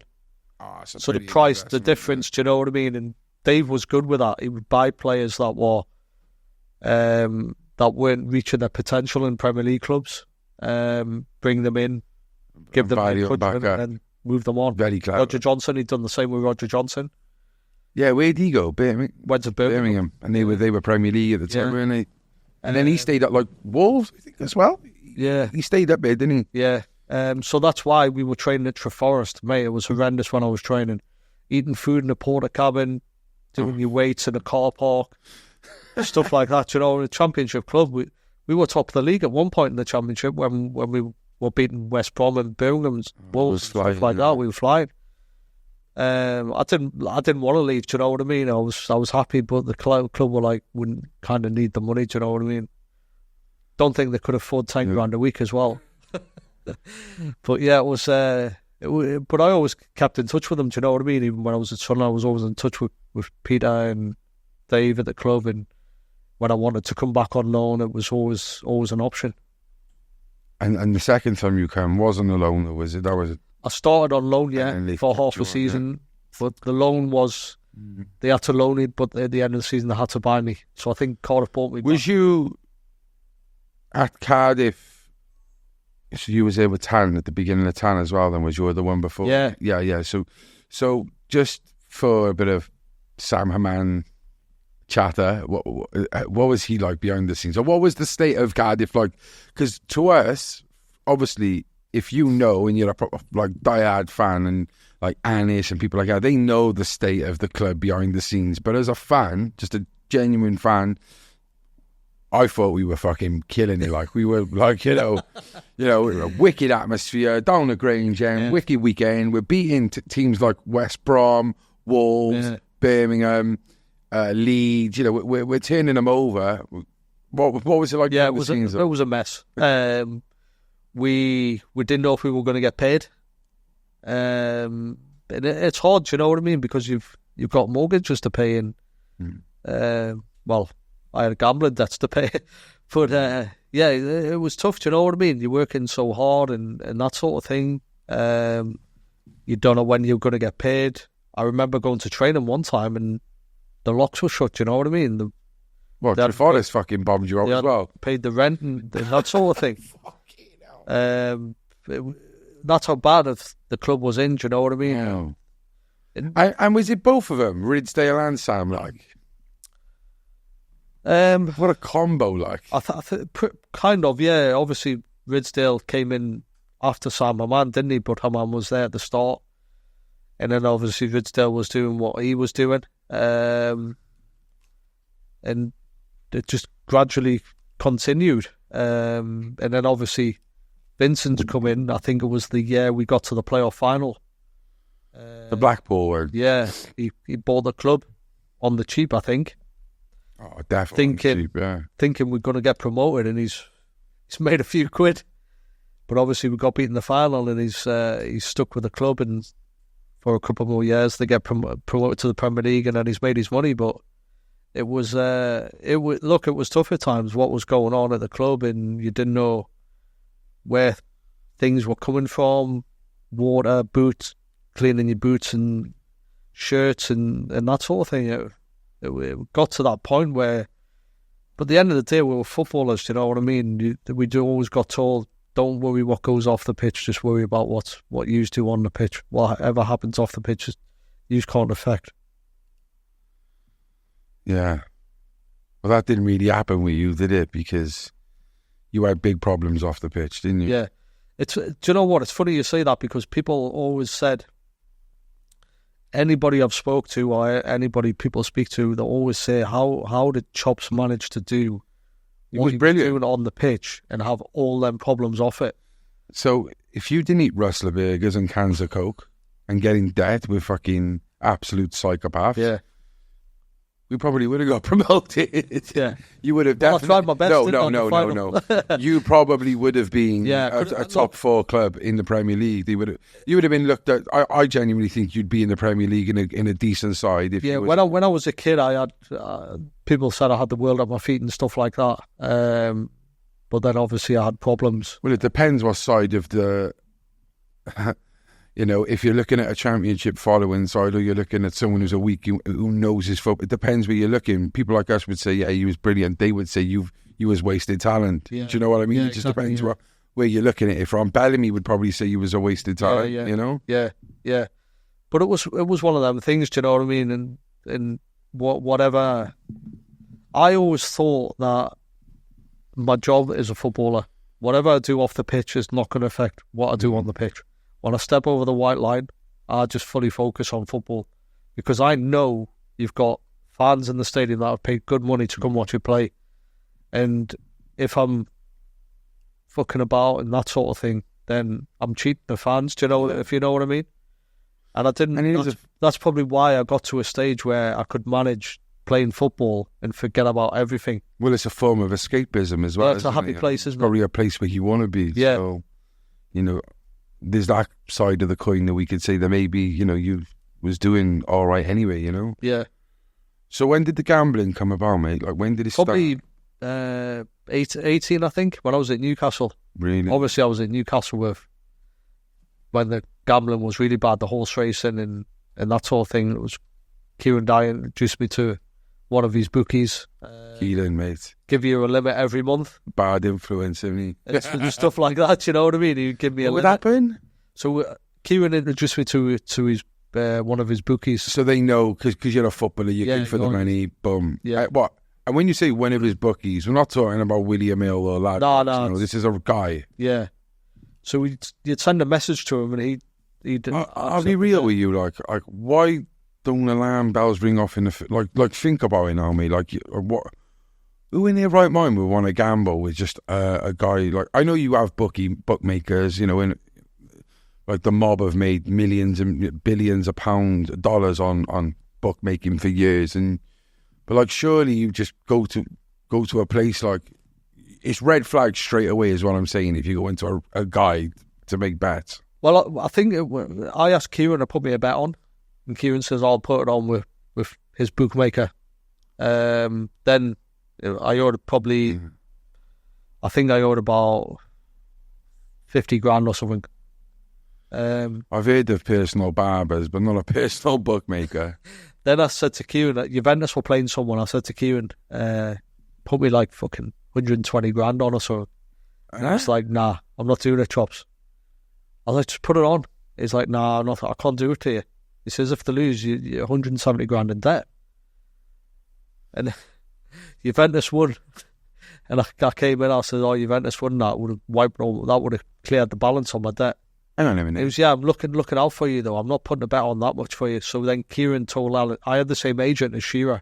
So the pretty price, the investment, difference, do you know what I mean? And Dave was good with that. He would buy players that weren't reaching their potential in Premier League clubs, bring them in, give them Value encouragement, back, and then move them on. Very clever. Roger Johnson, he'd done the same with Roger Johnson. Yeah, where'd he go? Went to Birmingham. And they were Premier League at the time, Yeah. weren't they? And then he stayed at like Wolves, I think, as well. Yeah. He stayed up there, didn't he? Yeah. So that's why we were training at Treforest. Mate, it was horrendous when I was training. Eating food in a porta cabin, doing your weights in a car park, stuff like that. You know, in a championship club, we were top of the league at one point in the championship when we were beating West Brom and Birmingham, Wolves, flying, stuff like that. We were flying. I didn't want to leave. Do you know what I mean? I was happy, but the club were like, wouldn't kind of need the money. Do you know what I mean? Don't think they could afford $10,000 a week as well. But yeah, it was. But I always kept in touch with them. Do you know what I mean? Even when I was at Sunderland, I was always in touch with Peter and Dave at the club. And when I wanted to come back on loan, it was always an option. And the second time you came wasn't a loan, or was it? That was. I started on loan, yeah, And then they for kept half you a on, season. But the loan was, they had to loan it, but at the end of the season, they had to buy me. So I think Cardiff bought me back. Was you at Cardiff? So you was there with Tan at the beginning of Tan as well. Then was you the one before? Yeah. So just for a bit of Sam Haman chatter, what was he like behind the scenes, or what was the state of Cardiff like? Because to us, obviously, if you know and you're a proper like diehard fan and like Anish and people like that, they know the state of the club behind the scenes. But as a fan, just a genuine fan, I thought we were fucking killing it. Like we were like, we were a wicked atmosphere down the Grange end, wicked weekend. We're beating teams like West Brom, Wolves, Birmingham, Leeds. We're turning them over. What was it like? Yeah, it was a mess. We didn't know if we were going to get paid. And it's hard, you know what I mean, because you've got mortgages to pay in. Well, I had gambling debts to pay, but it was tough. Do you know what I mean? You're working so hard and that sort of thing. You don't know when you're going to get paid. I remember going to training one time and the locks were shut. You know what I mean? The Forest fucking bombed you out as well. Paid the rent and that sort of thing. That's how bad the club was in. Do you know what I mean? Yeah. And was it both of them, Ridsdale and Sam? Like, what a combo! Like, kind of, yeah. Obviously, Ridsdale came in after Sam Haman, didn't he? But Haman was there at the start, and then obviously Ridsdale was doing what he was doing, and it just gradually continued. And then obviously Vincent's come in. I think it was the year we got to the playoff final. The Blackpool one. Yeah, he bought the club on the cheap, I think. Oh, definitely. Thinking we're going to get promoted, and he's made a few quid. But obviously we got beaten in the final, and he's stuck with the club, and for a couple more years they get promoted to the Premier League, and then he's made his money. But it was tough at times. What was going on at the club, and you didn't know where things were coming from. Water, boots, cleaning your boots and shirts, and that sort of thing. It got to that point where, but at the end of the day, we were footballers. You know what I mean? We always got told, "Don't worry what goes off the pitch. Just worry about what you do on the pitch. Whatever happens off the pitch, you can't affect." Yeah. Well, that didn't really happen with you, did it? Because you had big problems off the pitch, didn't you? Yeah. Do you know what? It's funny you say that, because people always said, anybody I've spoke to or anybody people speak to, they always say, how did Chops manage to do what he was doing on the pitch and have all them problems off it? So if you didn't eat Rustler burgers and cans of Coke and get in debt with fucking absolute psychopaths, yeah, we probably would have got promoted. Yeah, you would have definitely. I tried my best. No. You probably would have been a top 4 club in the Premier League. You would have been looked at. I genuinely think you'd be in the Premier League in a decent side. If when I was a kid, I had people said I had the world at my feet and stuff like that. But then obviously I had problems. Well, it depends what side of the. If you're looking at a championship following side, or you're looking at someone who's a weak, who knows his football, it depends where you're looking. People like us would say, yeah, he was brilliant. They would say you was wasted talent. Yeah. Do you know what I mean? Yeah, it just depends where you're looking at it from. Bellamy would probably say you was a wasted talent, Yeah. But it was one of them things, do you know what I mean? And whatever. I always thought that my job as a footballer, whatever I do off the pitch is not going to affect what I do on the pitch. When I step over the white line, I just fully focus on football, because I know you've got fans in the stadium that have paid good money to come watch you play. And if I'm fucking about and that sort of thing, then I'm cheating the fans, do you know, if you know what I mean? And I didn't. And that's probably why I got to a stage where I could manage playing football and forget about everything. Well, it's a form of escapism as well. Yeah, it's a happy place, isn't it? Probably a place where you want to be. Yeah. So, there's that side of the coin that we could say that maybe, you was doing all right anyway, Yeah. So when did the gambling come about, mate? Like, when did it start? Probably 18, I think, when I was at Newcastle. Really? Obviously, I was in Newcastle when the gambling was really bad, the horse racing and that sort of thing. It was Kieran Dye introduced me to one of his bookies. Keelan, mate. Give you a limit every month. Bad influence, isn't he? Stuff like that, you know what I mean? He'd give me a limit. What happened? So Kieran introduced me to his one of his bookies. So they know, because you're a footballer, you're good for the money, boom. Yeah. What? And when you say one of his bookies, we're not talking about William Hill or lad. No. This is a guy. Yeah. So you'd send a message to him, and he'd I'll be real with you, like why don't alarm bells ring off in the like think about it now, mate. Like, what? Who in their right mind would want to gamble with just a guy like? I know you have bookmakers, and like the mob have made millions and billions of dollars on bookmaking for years, but like surely you just go to a place like, it's red flag straight away is what I'm saying if you go into a guide to make bets. Well, I think I asked Kieran to put me a bet on, and Kieran says I'll put it on with his bookmaker. Then I owed probably, I think I owed about 50 grand or something. I've heard of personal barbers, but not a personal bookmaker. Then I said to Kieran that Juventus were playing someone. I said to Kieran, put me like fucking 120 grand on or so. And he's like, nah, I'm not doing it, Chops. I was like, just put it on. He's like, nah, I can't do it to you. He says, if they lose, you're 170 grand in debt. And Juventus won. And I came in, I said, Juventus won, that would have cleared the balance on my debt. Hang on a minute. He was, I'm looking out for you, though. I'm not putting a bet on that much for you. So then Kieran told Alan, I had the same agent as Shearer.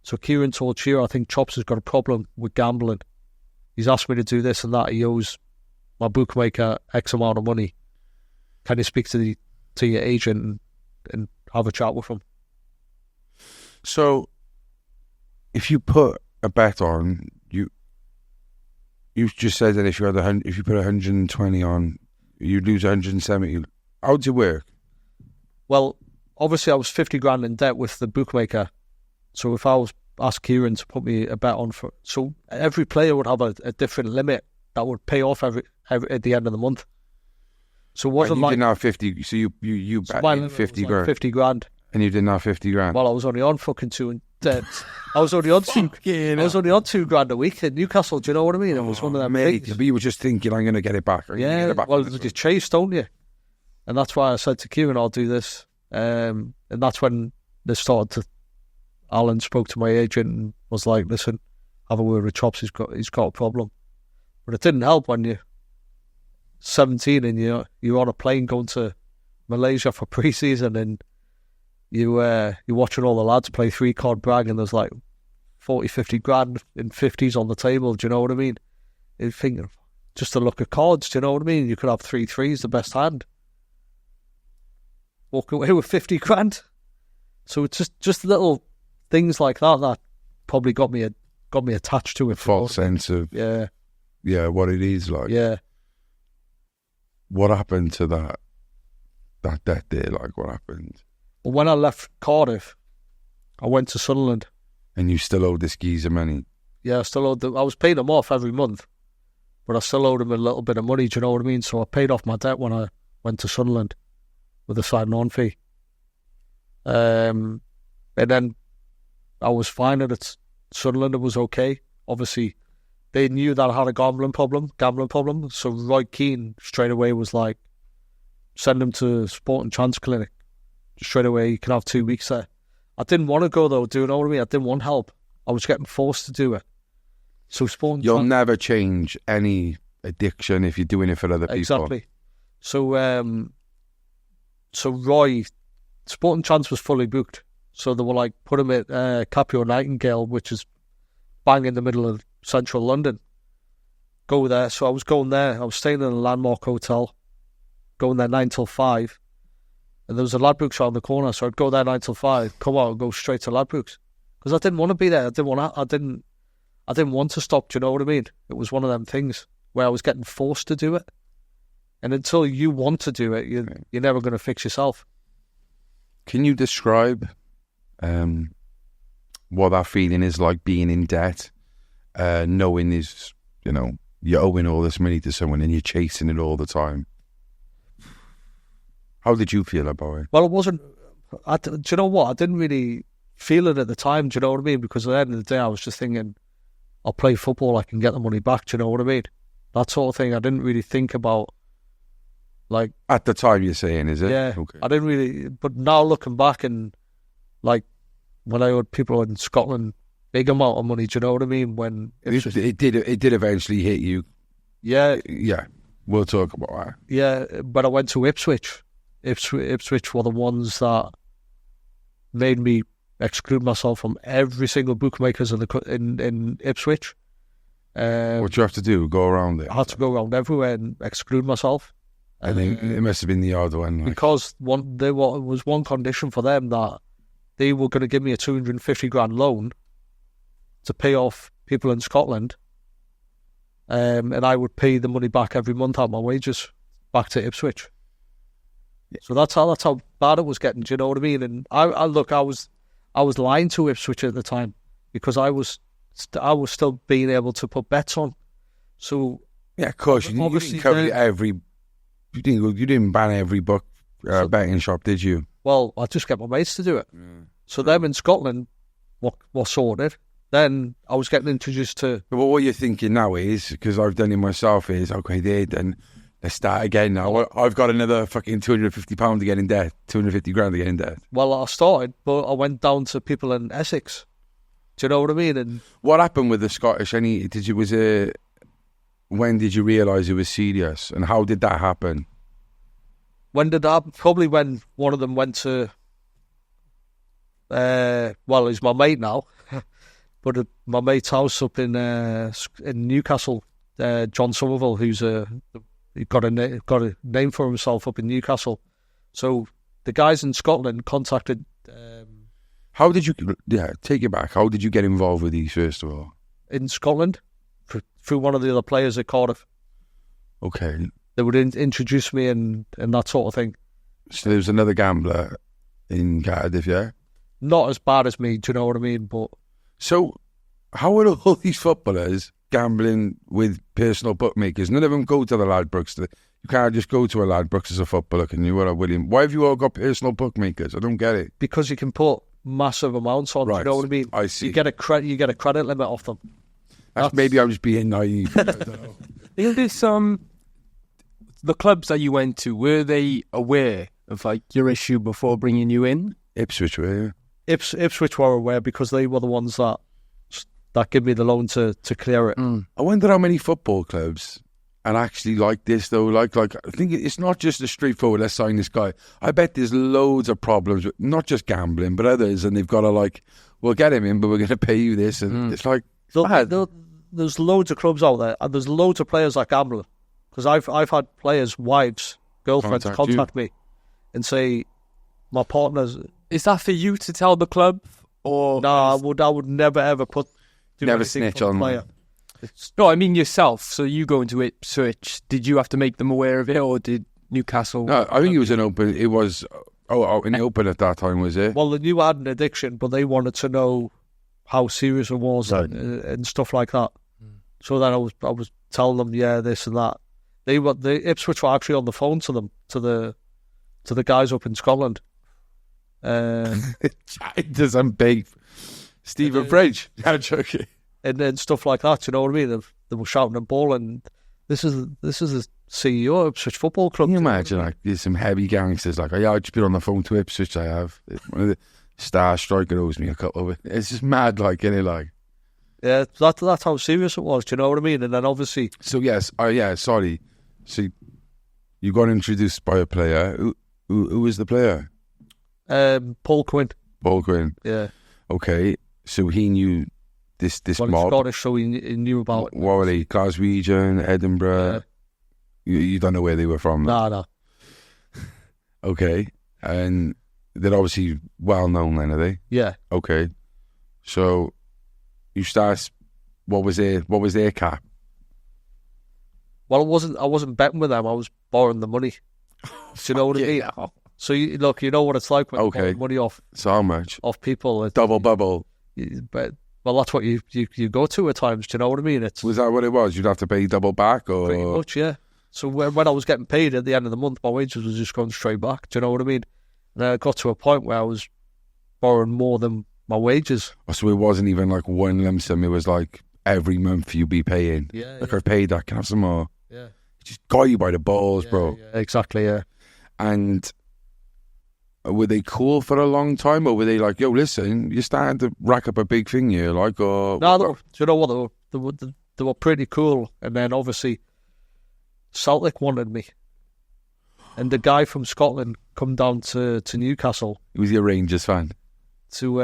So Kieran told Shearer, I think Chops has got a problem with gambling. He's asked me to do this and that. He owes my bookmaker X amount of money. Can you speak to your agent and have a chat with him? So, if you put a bet on, you just said that if you put 120 on, you'd lose 170. How does it work? Well, obviously I was 50 grand in debt with the bookmaker. So if I was asked Kieran to put me a bet on so every player would have a different limit that would pay off every at the end of the month. So it wasn't like... You didn't have 50, so you bet 50 grand. 50 grand. And you didn't have 50 grand? Well, I was only on fucking I was only on $2 grand a week in Newcastle, do you know what I mean? It was one of them things. But you were just thinking, I'm going to get it back. Yeah, well, you chase, don't you? And that's why I said to Kieran, I'll do this. And that's when they started to... Alan spoke to my agent and was like, listen, have a word with Chops, he's got a problem. But it didn't help when 17 and you're on a plane going to Malaysia for pre-season, and you're watching all the lads play 3-card brag, and there's like 40, 50 grand in 50s on the table. Do you know what I mean? You're thinking, just to look at cards, do you know what I mean? You could have 3 threes, the best hand. Walk away with 50 grand. So it's just little things like that probably got me attached to it. False sense of what it is like. Yeah. What happened to that debt there? Like, what happened? But when I left Cardiff, I went to Sunderland. And you still owed this geezer money? Yeah, I still owed I was paying them off every month, but I still owed him a little bit of money. Do you know what I mean? So I paid off my debt when I went to Sunderland with a sign-on fee. And then I was fine at Sunderland. It was okay. Obviously, they knew that I had a gambling problem. So Roy Keane straight away was like, send him to Sporting Chance Clinic. Straight away, you can have 2 weeks there. I didn't want to go though, do you know what I mean? I didn't want help. I was getting forced to do it. So Sporting You'll never change any addiction if you're doing it for other people. Exactly. So Roy, Sporting Chance was fully booked. So they were like, put him at Capio Nightingale, which is bang in the middle of central London. Go there. So I was going there. I was staying in a Landmark Hotel, going there 9 till 5. And there was a Ladbrokes around the corner. So I'd go there 9 till 5, come out and go straight to Ladbrokes. Because I didn't want to be there. I didn't want to stop. Do you know what I mean? It was one of them things where I was getting forced to do it. And until you want to do it, you're never going to fix yourself. Can you describe what that feeling is like, being in debt, knowing you're owing all this money to someone and you're chasing it all the time? How did you feel about it? Well, it wasn't... do you know what? I didn't really feel it at the time, do you know what I mean? Because at the end of the day, I was just thinking, I'll play football, I can get the money back, do you know what I mean? That sort of thing. I didn't really think about, like... At the time you're saying, is it? Yeah. Okay. I didn't really... But now looking back, and like, when I owed people in Scotland big amount of money, do you know what I mean? When... It did eventually hit you. Yeah. Yeah. We'll talk about that. Yeah, but I went to Ipswich. Ipswich were the ones that made me exclude myself from every single bookmakers in Ipswich. What you have to do? Go around it? I had to go around everywhere and exclude myself. I think it must have been the odd one. Because there was one condition for them, that they were going to give me a 250 grand loan to pay off people in Scotland, and I would pay the money back every month out of my wages back to Ipswich. So that's how bad it was getting. Do you know what I mean? And I was lying to Ipswich at the time, because I was still being able to put bets on. So yeah, of course, you didn't cover every. You didn't ban every book betting shop, did you? Well, I just get my mates to do it. Yeah. So them in Scotland were sorted. Then I was getting introduced to. But what you're thinking now is, because I've done it myself, is okay, then let's start again now. I've got another fucking £250 to get in debt, 250 grand to get in debt. Well, I started, but I went down to people in Essex. Do you know what I mean? And what happened with the Scottish? When did you realise it was serious, and how did that happen? When did that happen? Probably when one of them went to, he's my mate now, but at my mate's house up in Newcastle, John Somerville, who's he got a name for himself up in Newcastle. So the guys in Scotland contacted. How did you? Yeah, take it back. How did you get involved with these first of all? In Scotland, through one of the other players at Cardiff. Okay. They would introduce me and that sort of thing. So there was another gambler in Cardiff, yeah? Not as bad as me, do you know what I mean? But so how are all these footballers gambling with personal bookmakers? None of them go to the Ladbrokes. You can't just go to a Ladbrokes as a footballer, can you? Or William? Why have you all got personal bookmakers? I don't get it. Because you can put massive amounts on, right. Do you know what I mean? I see. You get a credit limit off them. Maybe I'm just being naive. I don't know. Is this the clubs that you went to, were they aware of like your issue before bringing you in? Ipswich were, yeah. Ipswich were aware, because they were the ones that gave me the loan to clear it. I wonder how many football clubs and actually like this though. Like I think it's not just a straightforward, let's sign this guy. I bet there's loads of problems with not just gambling, but others, and they've got to like, we'll get him in, but we're going to pay you this, and it's like, there's loads of clubs out there, and there's loads of players that gamble. Because I've had players, wives, girlfriends contact me and say, my partner's... Is that for you to tell the club? Or no, I would never ever never snitch on player. No, I mean yourself. So you go into Ipswich, did you have to make them aware of it, or did Newcastle? No, I think it was an open. It was in the open at that time, was it? Well, they knew I had an addiction, but they wanted to know how serious it was and stuff like that. So then I was telling them, yeah, this and that. The Ipswich were actually on the phone to them, to the guys up in Scotland. There's some big Stephen French. I'm joking. And stuff like that, you know what I mean? They were shouting and bawling. This is the CEO of Ipswich Football Club. Can you imagine, like, there's some heavy gangsters, like, oh, yeah, I've just been on the phone to Ipswich, I have. One of the star striker owes me a couple of it. It's just mad, like, isn't it, like? Yeah, that's how serious it was, do you know what I mean? And then obviously... So, yes, sorry. So, you got introduced by a player. Who was the player? Paul Quinn. Paul Quinn. Yeah. Okay, so he knew this mob. Scottish, so he knew about... What were they? Glaswegian, Edinburgh? Yeah. You don't know where they were from? No. Okay, and they're obviously well known then, are they? Yeah. Okay, so you start. What was their cap? Well, I wasn't betting with them. I was borrowing the money. Do you know what I mean? So look, you know what it's like when you borrow money off. So how much? Off people. Double bubble. But that's what you go to at times. Do you know what I mean? Was that what it was? You'd have to pay double back, or pretty much, yeah. So when I was getting paid at the end of the month, my wages was just going straight back. Do you know what I mean? And I got to a point where I was borrowing more than my wages. So it wasn't even like one lump sum. It was like every month you'd be paying. Yeah. Like, I paid that. Can I have some more? Yeah. It just got you by the balls, bro. Yeah, exactly, yeah. And were they cool for a long time, or were they like, yo, listen, you're starting to rack up a big thing here, like, or... No, do you know what? They were pretty cool. And then obviously Celtic wanted me. And the guy from Scotland come down to Newcastle. He was your Rangers fan. To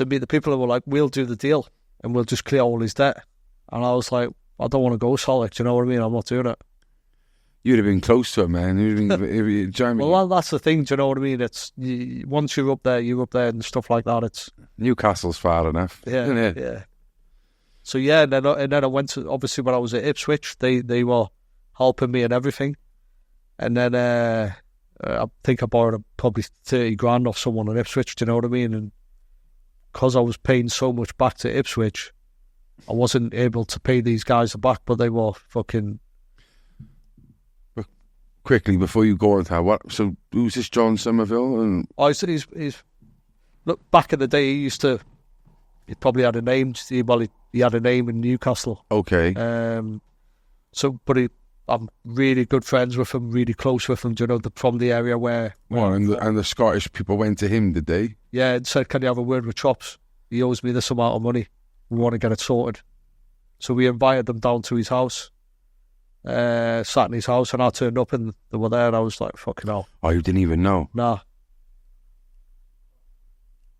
meet the people who were like, we'll do the deal and we'll just clear all his debt. And I was like, I don't want to go Celtic, do you know what I mean? I'm not doing it. You'd have been close to him, man. Well, that's the thing, do you know what I mean? It's once you're up there and stuff like that. It's Newcastle's far enough, isn't it? Yeah. So yeah, and then I went to, obviously when I was at Ipswich, they were helping me and everything. And then I think I borrowed probably 30 grand off someone at Ipswich, do you know what I mean? And because I was paying so much back to Ipswich, I wasn't able to pay these guys back, but they were fucking... Quickly, before you go on to that, so who's this John Somerville? And he's look, back in the day, he probably had a name. He had a name in Newcastle. Okay. I'm really good friends with him, really close with him. Do you know, from the area where and the Scottish people went to him, did they? Yeah, and said, "Can you have a word with Chops? He owes me this amount of money. We want to get it sorted." So we invited them down to his house. Sat in his house, and I turned up and they were there, and I was like, fucking hell. Oh, you didn't even know? Nah.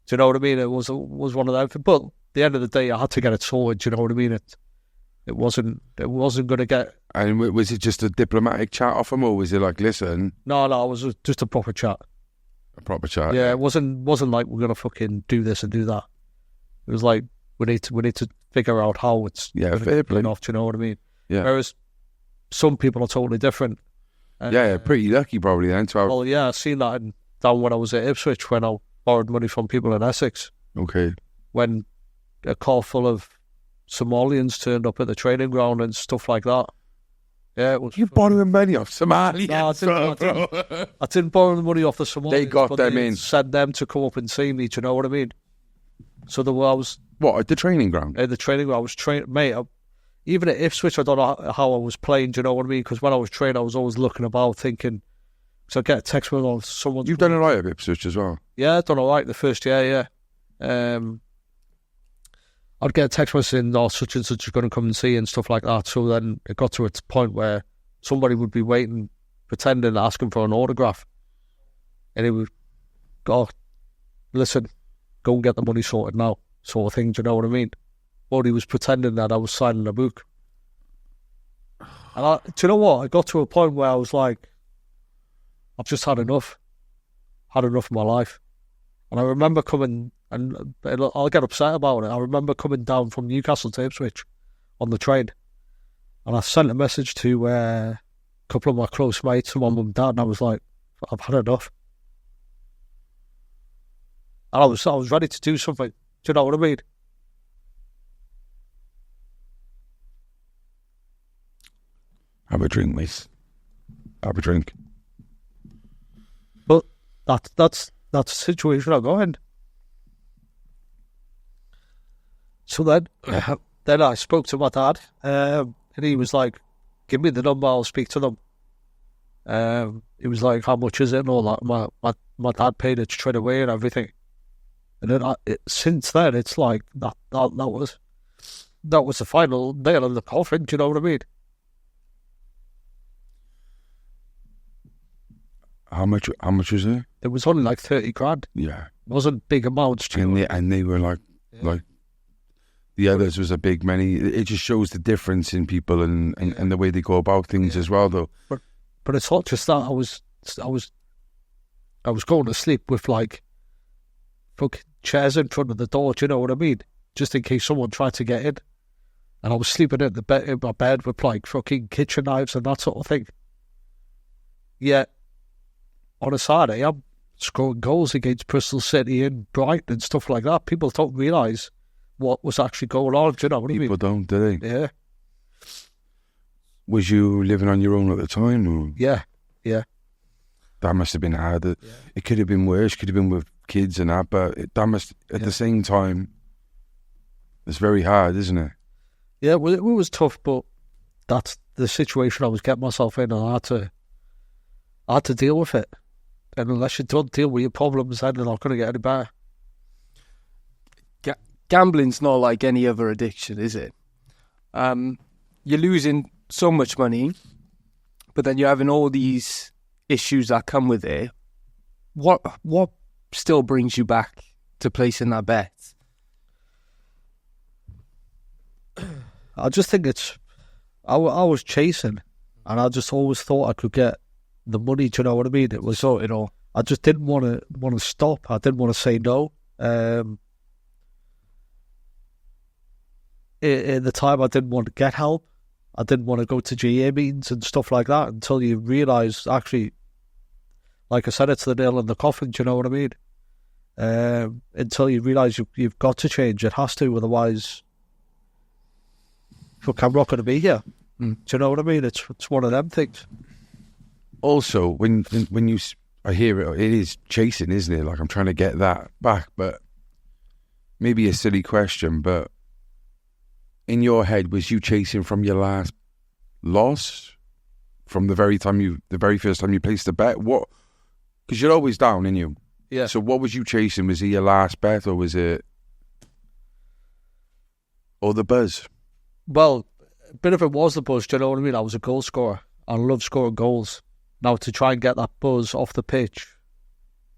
Do you know what I mean? It was one of them. But at the end of the day, I had to get it sorted. Do you know what I mean? It wasn't going to get... And was it just a diplomatic chat off him, or was it like, listen... No, it was just a proper chat. A proper chat? Yeah, it wasn't like we're going to fucking do this and do that. It was like, we need to figure out how it's... Yeah, fair play. Off, do you know what I mean? Yeah. Whereas some people are totally different. Yeah, pretty lucky probably then to have... Well, yeah, I seen that down when I was at Ipswich, when I borrowed money from people in Essex. Okay. When a car full of Somalians turned up at the training ground and stuff like that. Yeah, it was... You borrowing money off Somalians? No, I didn't borrow the money off the Somalians. They got them in. Sent them to come up and see me, do you know what I mean? So I was... What, at the training ground? At the training ground, I was trained... Mate, even at Ipswich, I don't know how I was playing, do you know what I mean? Because when I was training, I was always looking about, thinking... So I get a text with someone... You've done all right at Ipswich as well? Yeah, I've done all right the first year, yeah. I'd get a text message saying, "Oh, such and such is going to come and see you," and stuff like that. So then it got to a point where somebody would be waiting, pretending, asking for an autograph, and he would go, "Listen, go and get the money sorted now," sort of thing. Do you know what I mean? But he was pretending that I was signing a book. And do you know what? I got to a point where I was like, I've just had enough. Had enough of my life. And I remember coming, and I'll get upset about it. I remember coming down from Newcastle to Ipswich on the train, and I sent a message to a couple of my close mates and my mum and dad, and I was like, I've had enough. And I was ready to do something. Do you know what I mean? Have a drink, mate. Have a drink. But that's the situation I got in. So then I spoke to my dad, and he was like, "Give me the number, I'll speak to them." He was like, "How much is it?" and all that. My dad paid it straight away and everything. And then since then, it's like that was the final nail in the coffin. Do you know what I mean? How much was it? It was only like 30 grand. Yeah. It wasn't big amounts. And they were like the others was a big money. It just shows the difference in people and the way they go about things as well, though. But it's not just that. I was going to sleep with like fucking chairs in front of the door. Do you know what I mean? Just in case someone tried to get in. And I was sleeping in my bed with like fucking kitchen knives and that sort of thing. Yeah. On a Saturday, I'm scoring goals against Bristol City and Brighton and stuff like that. People don't realise what was actually going on. Do you know what I mean? People don't, do they? Yeah. Was you living on your own at the time? Or? Yeah. That must have been hard. Yeah. It could have been worse. Could have been with kids and that, but that must, at the same time, it's very hard, isn't it? Yeah, well, it was tough, but that's the situation I was getting myself in, and I had to deal with it. And unless you don't deal with your problems, then they're not going to get any better. Gambling's not like any other addiction, is it? You're losing so much money, but then you're having all these issues that come with it. What still brings you back to placing that bet? I just think I was chasing, and I just always thought I could get the money. Do you know what I mean? It was so, I just didn't want to stop. I didn't want to say no. In the time, I didn't want to get help. I didn't want to go to GA meetings and stuff like that until you realise, actually, like I said, it's the nail in the coffin. Do you know what I mean? Until you realise you've got to change. It has to, otherwise, fuck, I'm not going to be here. Do you know what I mean? It's one of them things. Also, when I hear it is chasing, isn't it? Like, I'm trying to get that back, but maybe a silly question, but in your head, was you chasing from your last loss, from the very first time you placed the bet? What? Because you're always down, aren't you? Yeah. So what was you chasing? Was it your last bet, or was it, or the buzz? Well, a bit of it was the buzz. Do you know what I mean? I was a goal scorer. I love scoring goals. Now, to try and get that buzz off the pitch,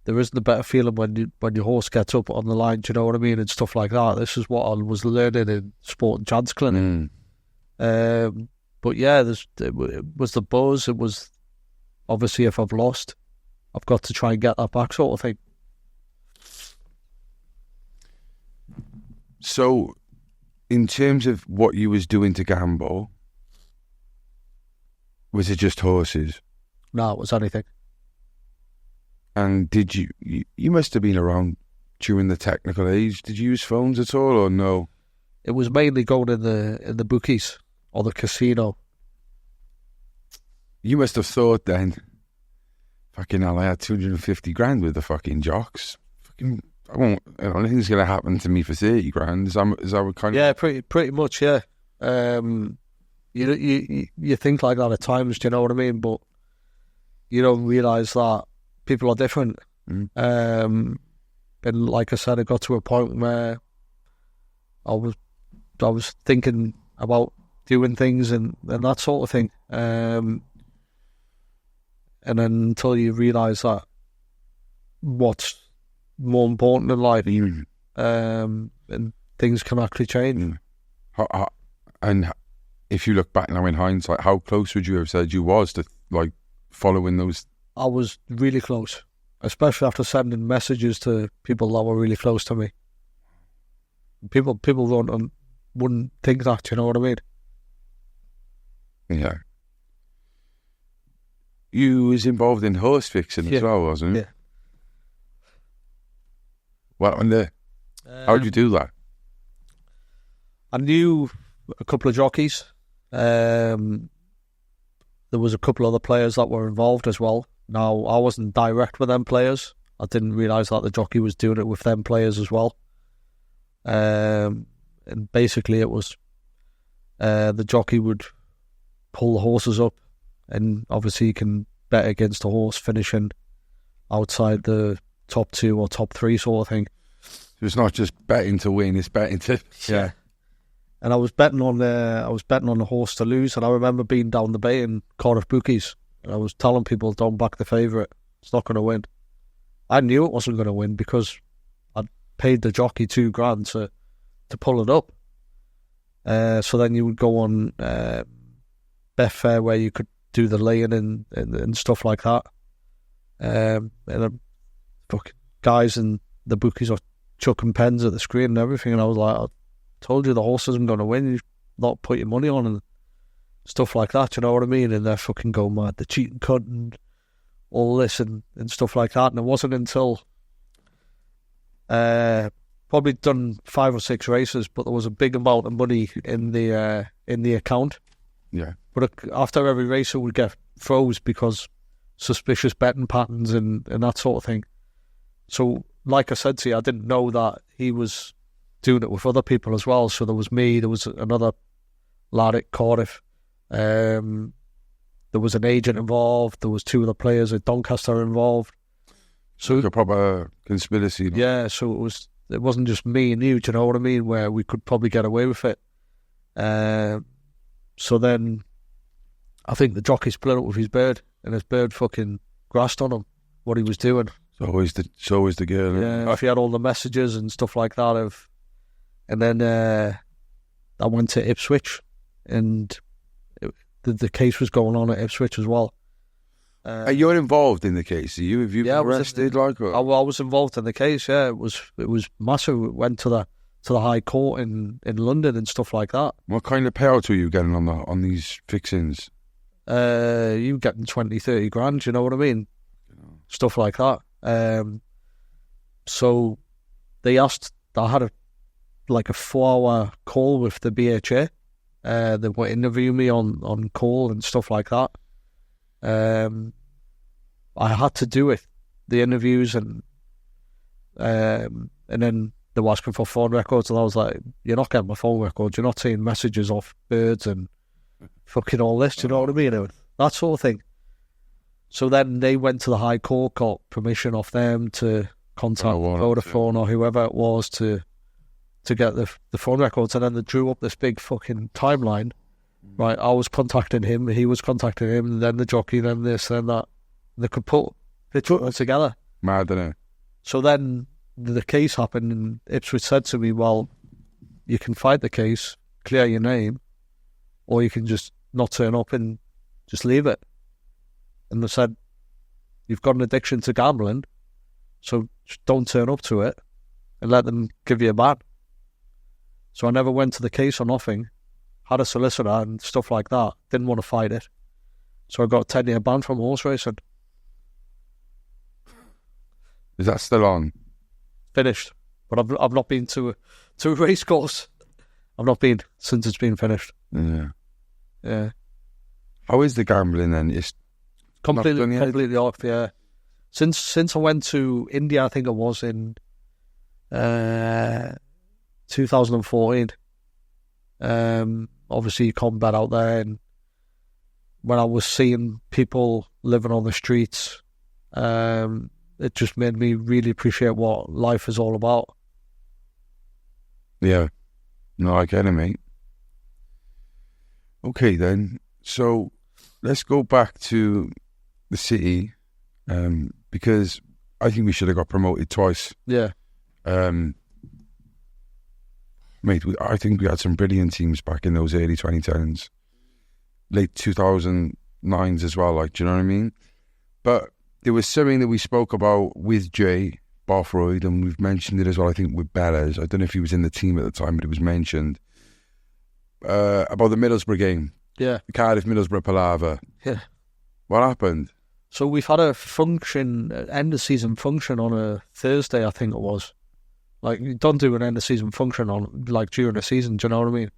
there isn't a better feeling when your horse gets up on the line, do you know what I mean, and stuff like that. This is what I was learning in sport and chance clinic. But yeah, it was the buzz. It was, obviously, if I've lost, I've got to try and get that back, sort of thing. So, in terms of what you was doing to gamble, was it just horses? No, it was anything. And did you must have been around during the technical age. Did you use phones at all, or no? It was mainly going in the bookies or the casino. You must have thought then, fucking hell, I had 250 grand with the fucking jocks. Fucking, I won't, nothing's going to happen to me for 30 grand. Is that what kind of... Yeah, pretty much, yeah. You think like that at times, do you know what I mean? But you don't realise that people are different. And like I said, it got to a point where I was thinking about doing things and that sort of thing. And then until you realise that what's more important in life, and things can actually change. And if you look back now in hindsight, how close would you have said you was to like following those? I was really close, especially after sending messages to people that were really close to me. People wouldn't think that, you know what I mean? Yeah. You was involved in horse fixing as well, wasn't you? Yeah. Well, and how did you do that? I knew a couple of jockeys. There was a couple other players that were involved as well. Now, I wasn't direct with them players. I didn't realise that the jockey was doing it with them players as well. And basically it was the jockey would pull the horses up, and obviously you can bet against a horse finishing outside the top 2 or top 3 sort of thing. So it's not just betting to win, it's betting to... Yeah. And I was betting on the horse to lose, and I remember being down the bay in Cardiff bookies, and I was telling people, don't back the favourite, it's not going to win. I knew it wasn't going to win because I'd paid the jockey $2,000 to pull it up. So then you would go on Betfair where you could do the laying and stuff like that. And fucking guys and the bookies are chucking pens at the screen and everything, and I was like, I told you the horse isn't going to win, you not put your money on and stuff like that, you know what I mean? And they're fucking going mad, the cheating cunt and all this and stuff like that. And it wasn't until probably done 5 or 6 races, but there was a big amount of money in the account. Yeah. But after every race it would get froze because suspicious betting patterns and that sort of thing. So, like I said to you, I didn't know that he was doing it with other people as well. So there was me, there was another lad at Cardiff, there was an agent involved, there was 2 other players at Doncaster involved. So like a proper conspiracy. Yeah, so it wasn't just me and you, do you know what I mean, where we could probably get away with it. So then I think the jockey split up with his bird, and his bird fucking grassed on him what he was doing. So always the girl. Yeah, if he had all the messages and stuff like that. And then I went to Ipswich, and the case was going on at Ipswich as well. You're involved in the case? Have you yeah, arrested? I was involved in the case. Yeah, it was massive. It went to the High Court in London and stuff like that. What kind of payouts were you getting on these fixings? You getting 20-30 grand, you know what I mean? Stuff like that. So they asked, I had a 4-hour call with the BHA. They were interviewing me on call and stuff like that. I had to do it, the interviews, and then they were asking for phone records, and I was like, you're not getting my phone records, you're not seeing messages off birds and fucking all this, do you know what I mean? That sort of thing. So then they went to the High Court, got permission off them to contact Vodafone or whoever it was to get the phone records, and then they drew up this big fucking timeline. Right, I was contacting him, he was contacting him, and then the jockey, then this, then that. They could put it all together. Mad, isn't it? So then the case happened, and Ipswich said to me, well, you can fight the case, clear your name, or you can just not turn up and just leave it. And they said, you've got an addiction to gambling, so don't turn up to it and let them give you a ban. So I never went to the case or nothing, had a solicitor and stuff like that, didn't want to fight it. So I got a 10-year ban from horse racing. Is that still on? Finished. But I've not been to a race course. I've not been since it's been finished. Yeah. Yeah. How is the gambling then? It's completely off, yeah. Since I went to India, I think it was in 2014. Obviously you can't bet out there, and when I was seeing people living on the streets, it just made me really appreciate what life is all about. Yeah. No, I get it, mate. Okay, then. So let's go back to the City, because I think we should have got promoted twice. Yeah. Mate, I think we had some brilliant teams back in those early 2010s, late 2009s as well, like, do you know what I mean? But there was something that we spoke about with Jay Bothroyd, and we've mentioned it as well, I think, with Bellas. I don't know if he was in the team at the time, but it was mentioned about the Middlesbrough game. Yeah. The Cardiff Middlesbrough palaver. Yeah. What happened? So we've had a function, end of season function on a Thursday, I think it was. Like, you don't do an end of season function on, like, during the season, do you know what I mean?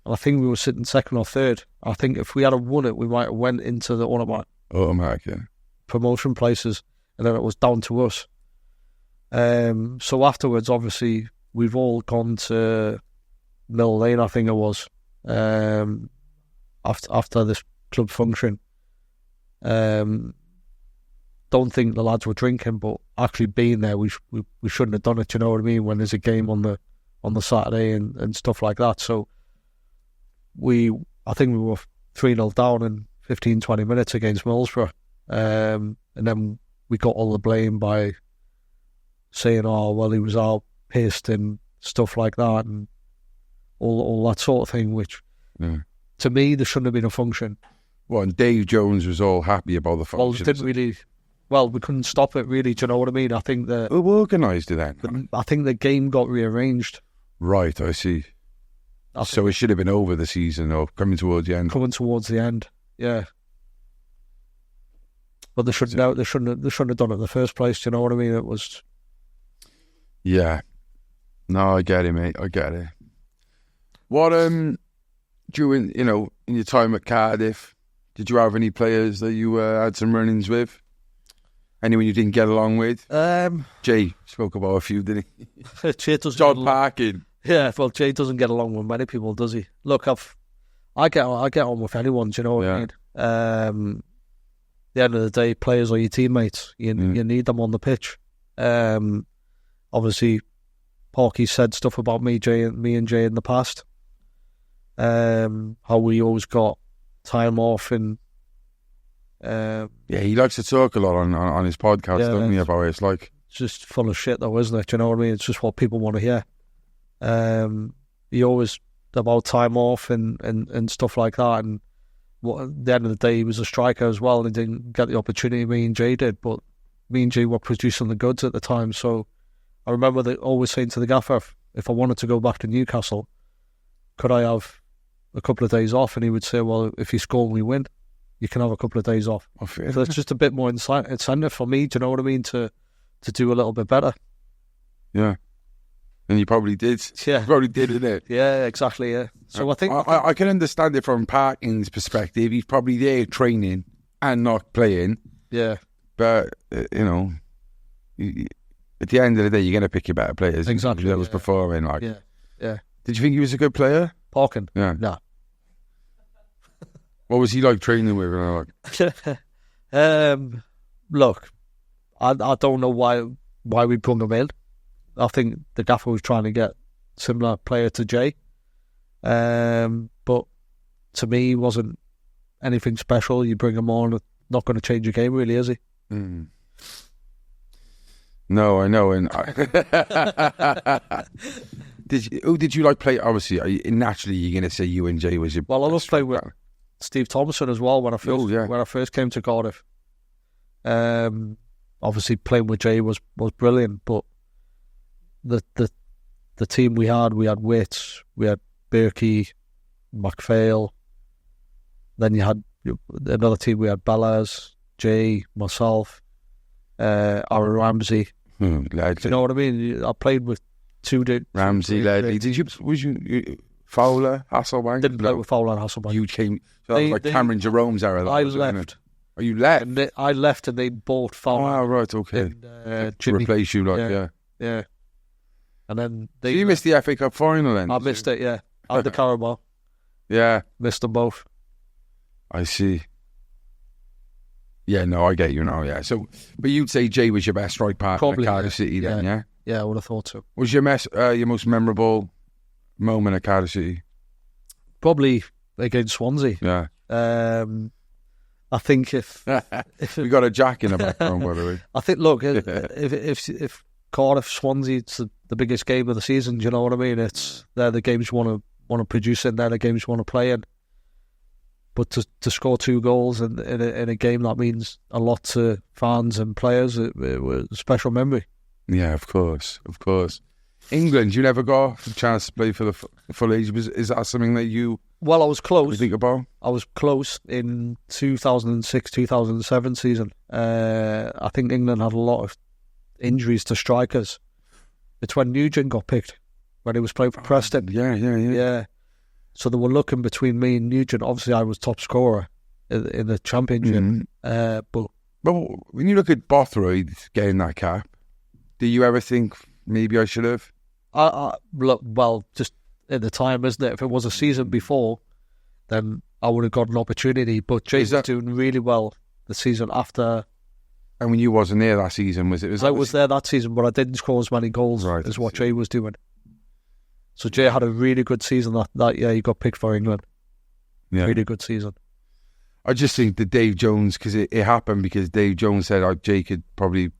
And I think we were sitting second or third. I think if we had won it, we might have went into the Automatic, yeah. promotion places, and then it was down to us. So afterwards, obviously, we've all gone to Mill Lane, I think it was, after this club function. Don't think the lads were drinking, but actually being there, we shouldn't have done it. You know what I mean? When there's a game on the Saturday and stuff like that. So I think we were 3-0 down in 15-20 minutes against Middlesbrough, and then we got all the blame by saying, "Oh, well, he was all pissed" and stuff like that, and all that sort of thing. Which to me, there shouldn't have been a function. Well, and Dave Jones was all happy about the function. Well, it didn't really. Well, we couldn't stop it, really. Do you know what I mean? I think that... Who organised it then? I think the game got rearranged. Right, I see. So it should have been over the season, or coming towards the end. Coming towards the end, yeah. But they shouldn't have done it in the first place. Do you know what I mean? It was... Yeah. No, I get it, mate. I get it. What, during, in your time at Cardiff, did you have any players that you had some run-ins with? Anyone you didn't get along with? Jay spoke about a few, didn't he? Jay doesn't John Parkin. Yeah, well, Jay doesn't get along with many people, does he? Look, I get on with anyone. Do you know what I mean? At the end of the day, players are your teammates. You need them on the pitch. Obviously, Parky said stuff about me and Jay in the past. How we always got time off and. Yeah, he likes to talk a lot on his podcast, doesn't he? About it. It's like just full of shit, though, isn't it? Do you know what I mean? It's just what people want to hear. He always about time off and stuff like that. And at the end of the day, he was a striker as well, and he didn't get the opportunity me and Jay did. But me and Jay were producing the goods at the time, so I remember always saying to the gaffer, if I wanted to go back to Newcastle, could I have a couple of days off? And he would say, well, if you score and we win, you can have a couple of days off. So it's just a bit more incentive for me, do you know what I mean, to do a little bit better. Yeah. And you probably did. Yeah. You probably did, didn't it? Yeah, exactly, yeah. So I think... I can understand it from Parkin's perspective. He's probably there training and not playing. Yeah. But, at the end of the day, you're going to pick your better players. Exactly. That was performing. Like. Yeah, yeah. Did you think he was a good player? Parkin? Yeah. No. What was he like training with? Look, I don't know why we brought him in. I think the gaffer was trying to get similar player to Jay. But to me, he wasn't anything special. You bring him on, not going to change your game, really, is he? Mm. No, I know. And did you like play? Obviously, naturally, you're going to say you and Jay was your. Well, I love playing with Steve Thompson as well when I first came to Cardiff. Obviously, playing with Jay was brilliant, but the team we had Witts, we had Berkey, McPhail. Then you had another team. We had Bellas, Jay, myself, Aaron Ramsey. Do you know what I mean? I played with two Ramsey, Ledley. Was you Fowler, Hasselbank? Didn't play with Fowler and Hasselbank. You came, so that was like Cameron Jerome's era. I left. Oh, you left? And I left and they bought Fowler. Oh, right, okay. And, to replace you, yeah. And then so you missed the FA Cup final then? I missed it, yeah. And the Carabao. Yeah. Missed them both. I see. Yeah, no, I get you now, yeah. So, but you'd say Jay was your best right partner at Cardiff City then, yeah? Yeah, I would have thought so. Was your most memorable moment at Cardiff City? Probably against Swansea. Yeah. I think if We got a Jack in the background, by the way. I think, look, if Cardiff Swansea, it's the biggest game of the season. Do you know what I mean? They're the games you want to produce in. They're the games you want to play in. But to score 2 goals in a game that means a lot to fans and players, it was a special memory. Yeah, of course. England, you never got a chance to play for the full age. Is that something that you? Well, I was close. You think about? I was close in 2006-2007 season. I think England had a lot of injuries to strikers. It's when Nugent got picked, when he was playing for Preston. Yeah. So they were looking between me and Nugent. Obviously, I was top scorer in the championship. But when you look at Bothroyd getting that cap, do you ever think maybe I should have? Look, well, just at the time, isn't it? If it was a season before, then I would have got an opportunity. But Jay's doing really well the season after. And when you wasn't there that season, was it? I was there that season, but I didn't score as many goals as what Jay was doing. So Jay had a really good season that year. He got picked for England. Yeah. Really good season. I just think that Dave Jones, because it happened because Dave Jones said Jay could probably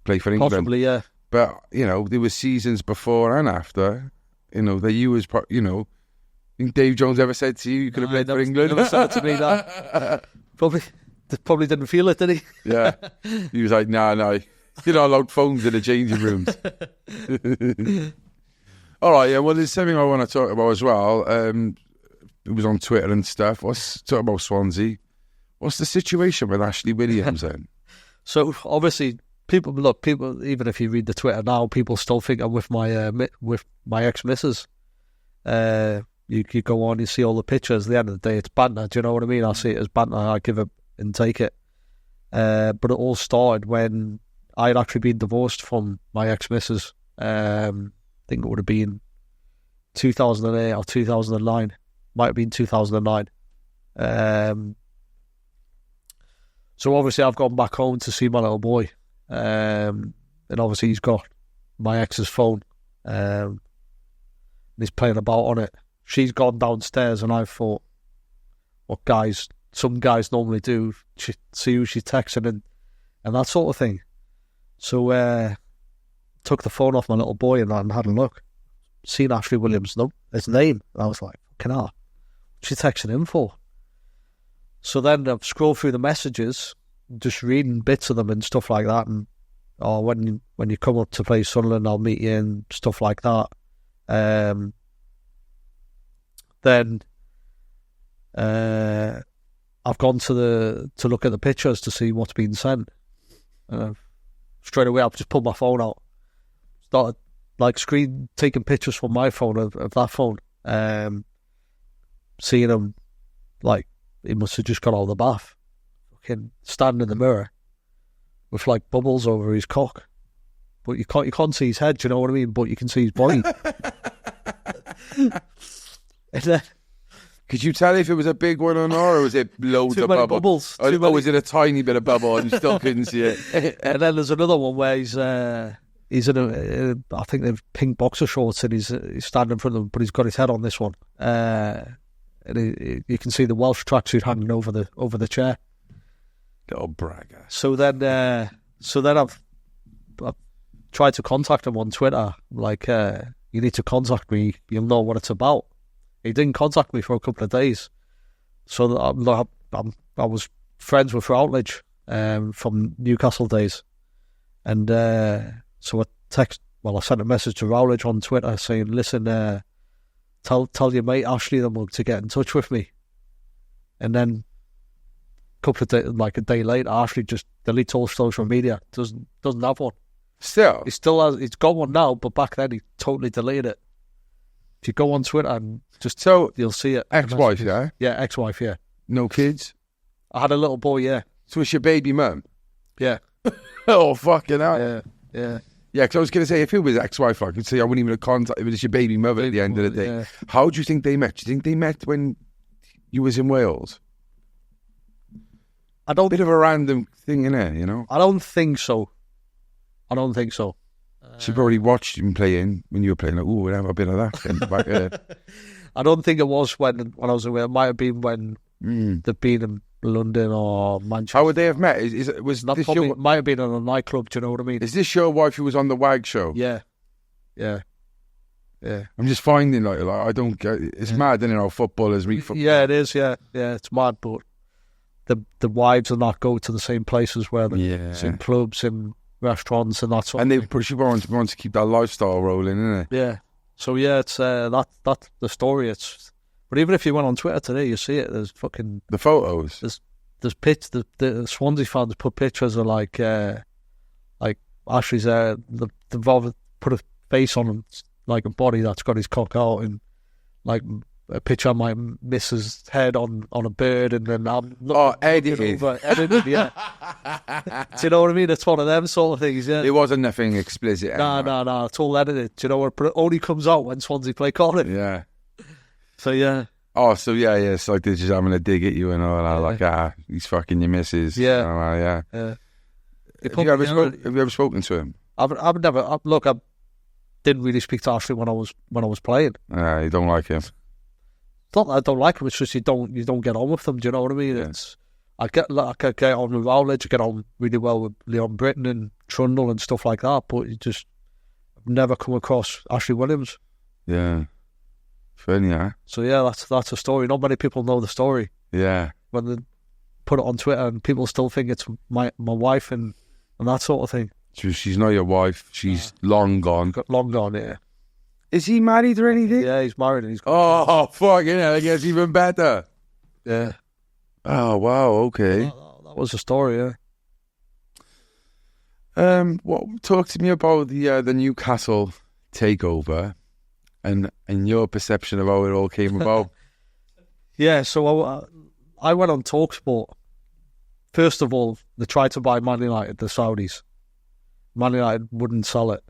play for England. Possibly, yeah. But, there were seasons before and after, that you was, think Dave Jones ever said to you could have played for England? Never said it to me, that. Probably didn't feel it, did he? Yeah. He was like, no. You're not allowed phones in the changing rooms. All right, yeah, well, there's something I want to talk about as well. It was on Twitter and stuff. Let's talk about Swansea. What's the situation with Ashley Williams then? So, obviously, people, even if you read the Twitter now, people still think I'm with my ex-missus. You go on, you see all the pictures. At the end of the day, it's banter. Do you know what I mean? I see it as banter. I give it and take it. But it all started when I had actually been divorced from my ex-missus. I think it would have been 2008 or 2009. Might have been 2009. So obviously I've gone back home to see my little boy. And obviously he's got my ex's phone. And he's playing about on it. She's gone downstairs and I thought, what some guys normally do, see who she's texting and that sort of thing. So took the phone off my little boy and had a look. Seen Ashley Williams' his name. And I was like, fucking hell, what's she texting him for? So then I've scrolled through the messages, just reading bits of them and stuff like that. And when you come up to play Sunderland, I'll meet you and stuff like that. Then I've gone to look at the pictures to see what's been sent. Straight away, I've just pulled my phone out, started taking pictures from my phone of that phone. Seeing him he must have just got out of the bath, fucking standing in the mirror with bubbles over his cock. But you can't see his head. Do you know what I mean? But you can see his body. And then, could you tell if it was a big one or not, or was it loads of bubbles? Or was it a tiny bit of bubble and you still couldn't see it? And then there's another one where he's in I think they're pink boxer shorts and he's standing in front of them, but he's got his head on this one. And you can see the Welsh tracksuit hanging over the chair. Little bragger. So then I've tried to contact him on Twitter. You need to contact me. You'll know what it's about. He didn't contact me for a couple of days. So I was friends with Routledge from Newcastle days. And so I sent a message to Routledge on Twitter saying, listen, tell your mate Ashley the Mug to get in touch with me. And then a day later, Ashley just deletes all social media. Doesn't have one. Still? He still has. He's got one now, but back then he totally deleted it. If you go on Twitter and you'll see it. Ex-wife, yeah? Yeah, ex-wife, yeah. No kids? I had a little boy, yeah. So it's your baby mum? Yeah. Oh, fucking hell. Yeah, yeah. Yeah, because I was going to say, if it was ex-wife, I could say I wouldn't even have contacted. It was your baby mother at the end of the day. Yeah. How do you think they met? Do you think they met when you was in Wales? Bit of a random thing in there, you know? I don't think so. She probably watched him playing when you were playing. Like, oh, we'll have a bit of that. In the back of it. I don't think it was when I was away. It might have been when they've been in London or Manchester. How would they have met? Was That this probably your, might have been in a nightclub. Do you know what I mean? is this your wife who was on the WAG show? Yeah. I'm just finding like I don't get. It's mad, isn't it? How footballers meet football. Yeah, it is. Yeah, it's mad, but the wives will not go to the same places where it's in clubs and restaurants and that sort. And of they thing. she wants to keep that lifestyle rolling, isn't it? Yeah. So yeah, it's that's the story. But even if you went on Twitter today, you see it. There's fucking The photos. there's the Swansea fans put pictures of like Ashley's there. They've put a face on him, like a body that's got his cock out, and like a picture of my missus' head on a bird, and then I'm edited. Yeah. Do you know what I mean? It's one of them sort of things. Yeah. It wasn't nothing explicit. No. It's all edited. Do you know what? But it only comes out when Swansea play Cardiff. Yeah. So yeah. Oh, so yeah. It's like they're just having a dig at you and all that. Like, he's fucking your missus. Yeah. Yeah. Have you ever spoken to him? I've never. I didn't really speak to Ashley when I was playing. You don't like him. It's not that I don't like him. It's just you don't get on with them. Do you know what I mean? Yeah. I get on with Rowledge. I get on really well with Leon Britton and Trundle and stuff like that. But I've never come across Ashley Williams. Yeah. Funny, yeah. So yeah, that's a story. Not many people know the story. Yeah. When they put it on Twitter, and people still think it's my wife and that sort of thing. She's not your wife. She's long gone. Long gone, yeah. Is he married or anything? Yeah, he's married and he's got Oh, fucking hell. I guess even better. yeah. Oh, wow. Okay. That was the story, yeah. Talk to me about the Newcastle takeover and your perception of how it all came about. Yeah, so I went on TalkSport. First of all, they tried to buy Man United, the Saudis. Man United wouldn't sell it.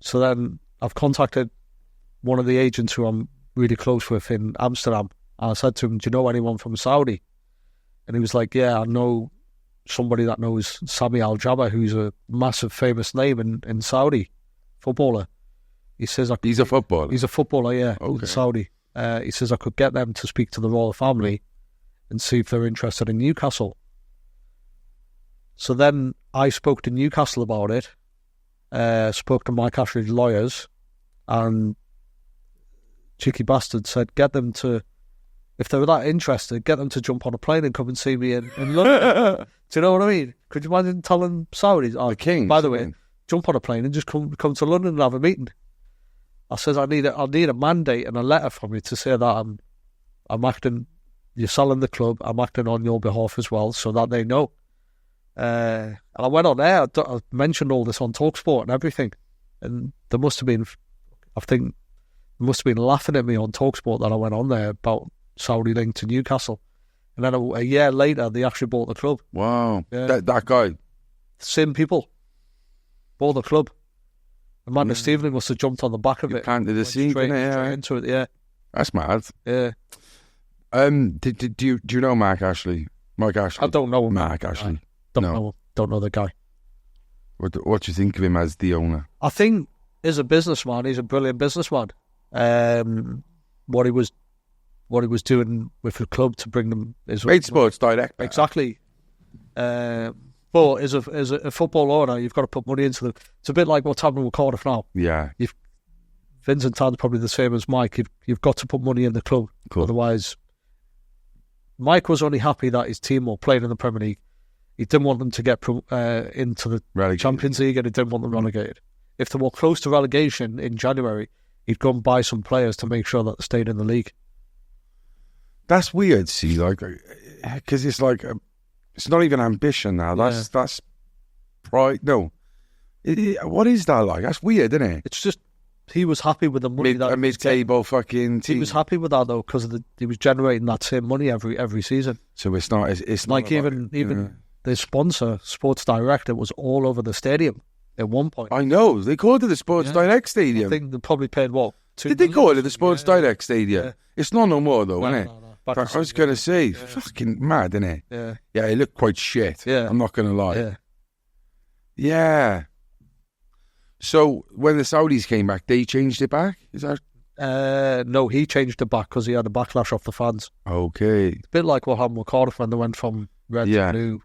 So then I've contacted one of the agents who I'm really close with in Amsterdam. And I said to him, do you know anyone from Saudi? And he was like, yeah, I know somebody that knows Sami Al-Jabbar, who's a massive famous name in Saudi, footballer. He says He's a footballer? He's a footballer, yeah, Okay. in Saudi. He says I could get them to speak to the royal family and see if they're interested in Newcastle. So then I spoke to Newcastle about it, spoke to Mike Ashley's lawyers, and cheeky bastard said, get them to, if they were that interested, get them to jump on a plane and come and see me in London. Do you know what I mean? Could you imagine telling Saudis, The king. by the way, jump on a plane and just come to London and have a meeting? I says, I need a mandate and a letter from you to say that I'm acting, you're selling the club, I'm acting on your behalf as well, so that they know. And I went on there, I mentioned all this on TalkSport and everything, and there must have been, I think, laughing at me on TalkSport that I went on there about Saudi link to Newcastle. And then a year later, they actually bought the club. Wow. Yeah. That guy. Same people bought the club. And Matt Stevenson must have jumped on the back of You it. planted the Went seed, straight innit? into it, yeah. That's mad. Yeah. Do you know Mark Ashley? Mark Ashley? I don't know him. Mark Ashley. Don't know the guy. What do you think of him as the owner? I think he's a businessman. He's a brilliant businessman. What he was doing with the club to bring them is Great Sports Direct. exactly. But as a football owner, you've got to put money into them. It's a bit like what's happening with Cardiff now. Yeah. Vincent Tan's probably the same as Mike. You've got to put money in the club. Cool. Otherwise, Mike was only happy that his team were playing in the Premier League. He didn't want them to get into the Relegated. Champions League, and he didn't want them relegated. If they were close to relegation in January, he'd go and buy some players to make sure that they stayed in the league. That's weird, see, like, because it's like, it's not even ambition now. That's pride. No. What is that like? That's weird, isn't it? It's just, he was happy with the money that A mid-table fucking team. he was happy with that though, because he was generating that same money every season. So it's not. It's Like not about, even the sponsor, Sports Direct, it was all over the stadium at one point. I know they called it the Sports Direct Stadium. I think they probably paid what? Did they call it the Sports Direct Stadium? Yeah. It's not no more though, isn't it? No. I was going to say, fucking mad, isn't it? Yeah. Yeah, it looked quite shit. Yeah. I'm not going to lie. Yeah. Yeah. So when the Saudis came back, they changed it back? Is that... No, he changed it back because he had a backlash off the fans. Okay. It's a bit like what happened with Cardiff when they went from red to blue,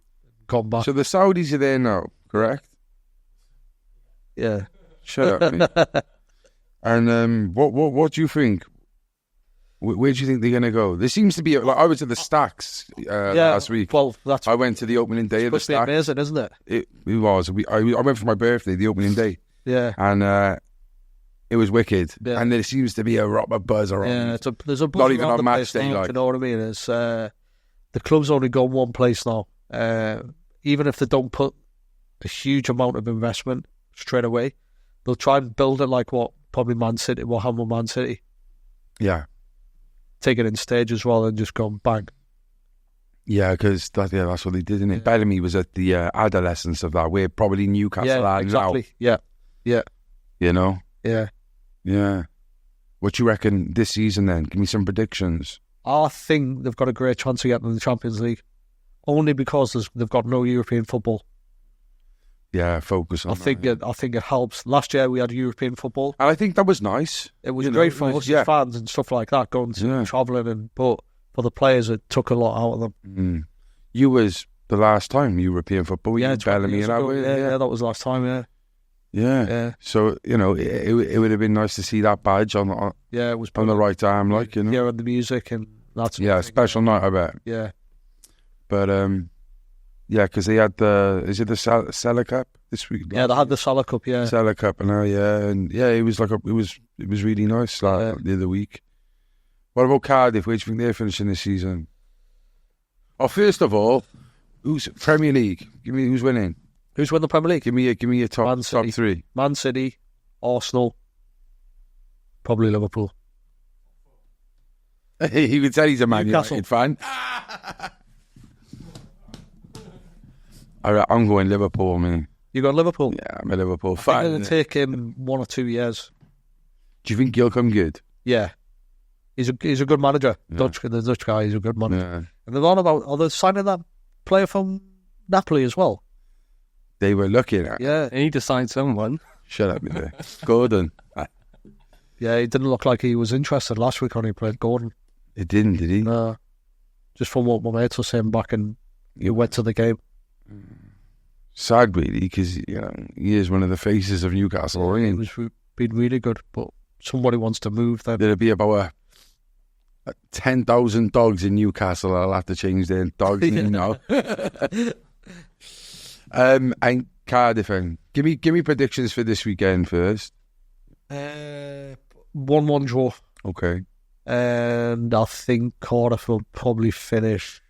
gone back. So the Saudis are there now, correct? Yeah. Shut up, mate. And what do you think? Where do you think they're going to go? There seems to be... I was at the Stacks last week. Well, I went to the opening day of the Stacks. It's amazing, isn't it? It was. I went for my birthday, the opening day. Yeah. And it was wicked. Yeah. And there seems to be a buzz around. Yeah, there's a buzz not even around on the match place day. now, you know what I mean? It's, the club's only gone one place now. Even if they don't put a huge amount of investment straight away, they'll try and build it like what happened with Man City. Yeah. Take it in stages rather than just going bang. Yeah, because that's what they did, isn't it? Yeah. Bellamy was at the adolescence of that, where probably Newcastle are exactly. now. Yeah. You know? Yeah. Yeah. What do you reckon this season then? Give me some predictions. I think they've got a great chance of getting in the Champions League. Only because they've got no European football. Yeah, focus on that. I think it helps. Last year we had European football. And I think that was nice. It was great for us as fans and stuff like that, going to travelling, but for the players it took a lot out of them. Mm. You was the last time European football, Bellamy and that. Yeah, that was the last time, Yeah. So, it would have been nice to see that badge on it was on the right arm, like, you know. Yeah, and the music and that's special night, I bet. Yeah. But because they had is it the Salah Cup this week? Yeah, they had the Salah Cup, yeah. Salah Cup, and it was it was really nice the other week. What about Cardiff? Where do you think they're finishing this season? Oh, first of all, who's Premier League? Give me who's winning. Who's won the Premier League? Give me your top three. Man City, Arsenal, probably Liverpool. He would say he's a Man United fan. I'm going Liverpool, man. You got Liverpool? Yeah, I'm a Liverpool fan. It's going to take him 1 or 2 years. Do you think he'll come good? Yeah. He's a good manager. Yeah. The Dutch guy, he's a good manager. Yeah. And they're on about, are they signing that player from Napoli as well? They were looking at. Yeah. They need to sign someone. Shut up, man. Gordon. Yeah, he didn't look like he was interested last week when he played Gordon. It didn't, did he? No. Just from what my mates were saying back and he went to the game. Sad, really, because he is one of the faces of Newcastle. It was been really good, but somebody wants to move then. There'll be about 10,000 dogs in Newcastle. I'll have to change their dogs name now. And Cardiff, give me predictions for this weekend first. 1-1 draw. Okay. And I think Cardiff will probably finish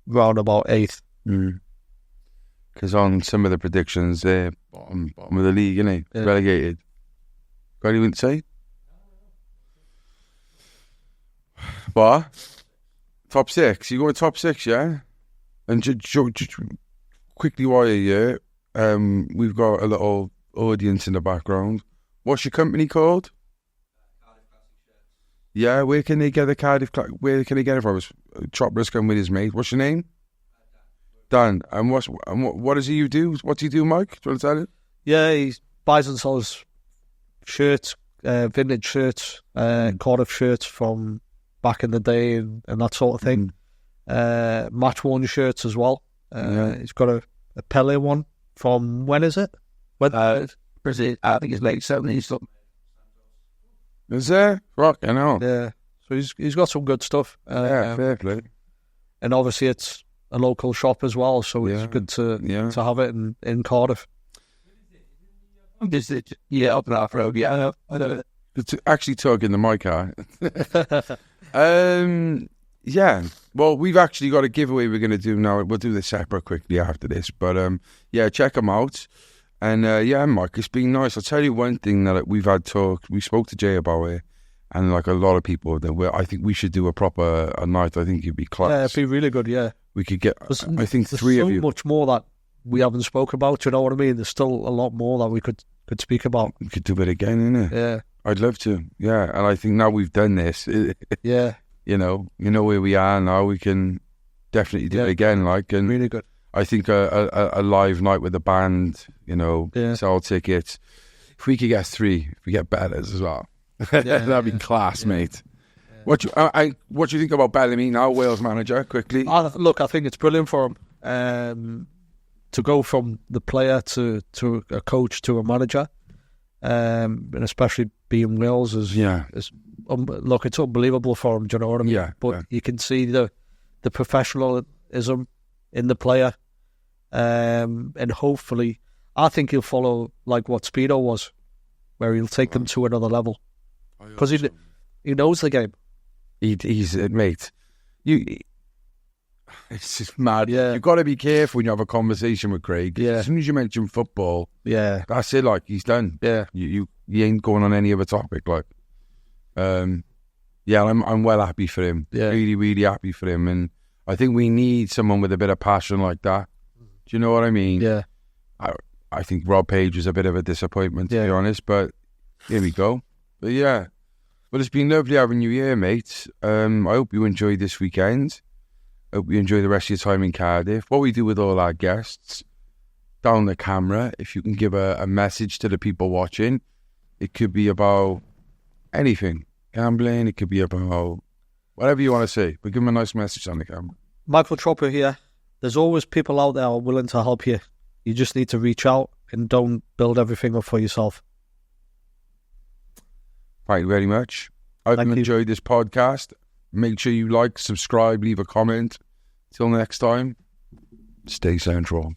round about 8th. Because on some of the predictions, they're bottom of the league, isn't it? Yeah. Relegated. Got anything to say? What? Top 6? You going top 6, yeah? And just quickly while you're here, we've got a little audience in the background. What's your company called? Cardiff Classic Shirts. Yeah, where can they get the Cardiff? Where can they get it from? Chopra's come with his mate. What's your name? Dan. And what does he do? What do you do, Mike? Do you want to tell it? Yeah, he buys and sells shirts, vintage shirts, Cardiff shirts from back in the day and that sort of thing. Match worn shirts as well. He's got a Pele one from, when is it? Brazil, I think it's late 70s. Is there? Rocking on. Yeah. So he's got some good stuff. Fair play. And obviously it's a local shop as well, so it's good to have it in Cardiff. Up and half road, yeah. I know. It's actually tugging the mic out. Yeah. Well, we've actually got a giveaway we're going to do now. We'll do this separate quickly after this. But check them out. And Mike, it's been nice. I'll tell you one thing that we've had talk. We spoke to Jay about it, and like a lot of people, I think we should do a proper night. I think it'd be class. Yeah, it'd be really good. Yeah, we could get. I think three of you. There's so much more that we haven't spoke about. You know what I mean? There's still a lot more that we could speak about. We could do it again, innit? Yeah, I'd love to. Yeah, and I think now we've done this. Yeah, you know where we are now. We can definitely do it again. Like, and really good. I think a live night with a band, sell tickets. If we could get 3, if we get Bellas as well, that'd be class, mate. Yeah. What do you think about Bellamy now, Wales manager? Quickly, look, I think it's brilliant for him to go from the player to a coach to a manager, and especially being Wales look, it's unbelievable for him. Do you know what I mean? Yeah. But you can see the professionalism in the player, and hopefully, I think he'll follow like what Speedo was, where he'll take them to another level because he knows the game. He's mate. It's just mad. Yeah. You've got to be careful when you have a conversation with Craig. Yeah. As soon as you mention football, that's it. Like, he's done. Yeah. You ain't going on any other topic. Like, I'm well happy for him. Yeah. Really, really happy for him. And I think we need someone with a bit of passion like that. Do you know what I mean? Yeah. I think Rob Page was a bit of a disappointment, to be honest. But here we go. But yeah. Well, it's been lovely having you here, mate. I hope you enjoyed this weekend. Hope you enjoy the rest of your time in Cardiff. What we do with all our guests, down the camera, if you can give a message to the people watching, it could be about anything. Gambling, it could be about whatever you want to say, but give them a nice message on the camera. Michael Chopra here. There's always people out there willing to help you. You just need to reach out and don't build everything up for yourself. Thank you very much. I hope you enjoyed this podcast. Make sure you like, subscribe, leave a comment. Till next time, stay central.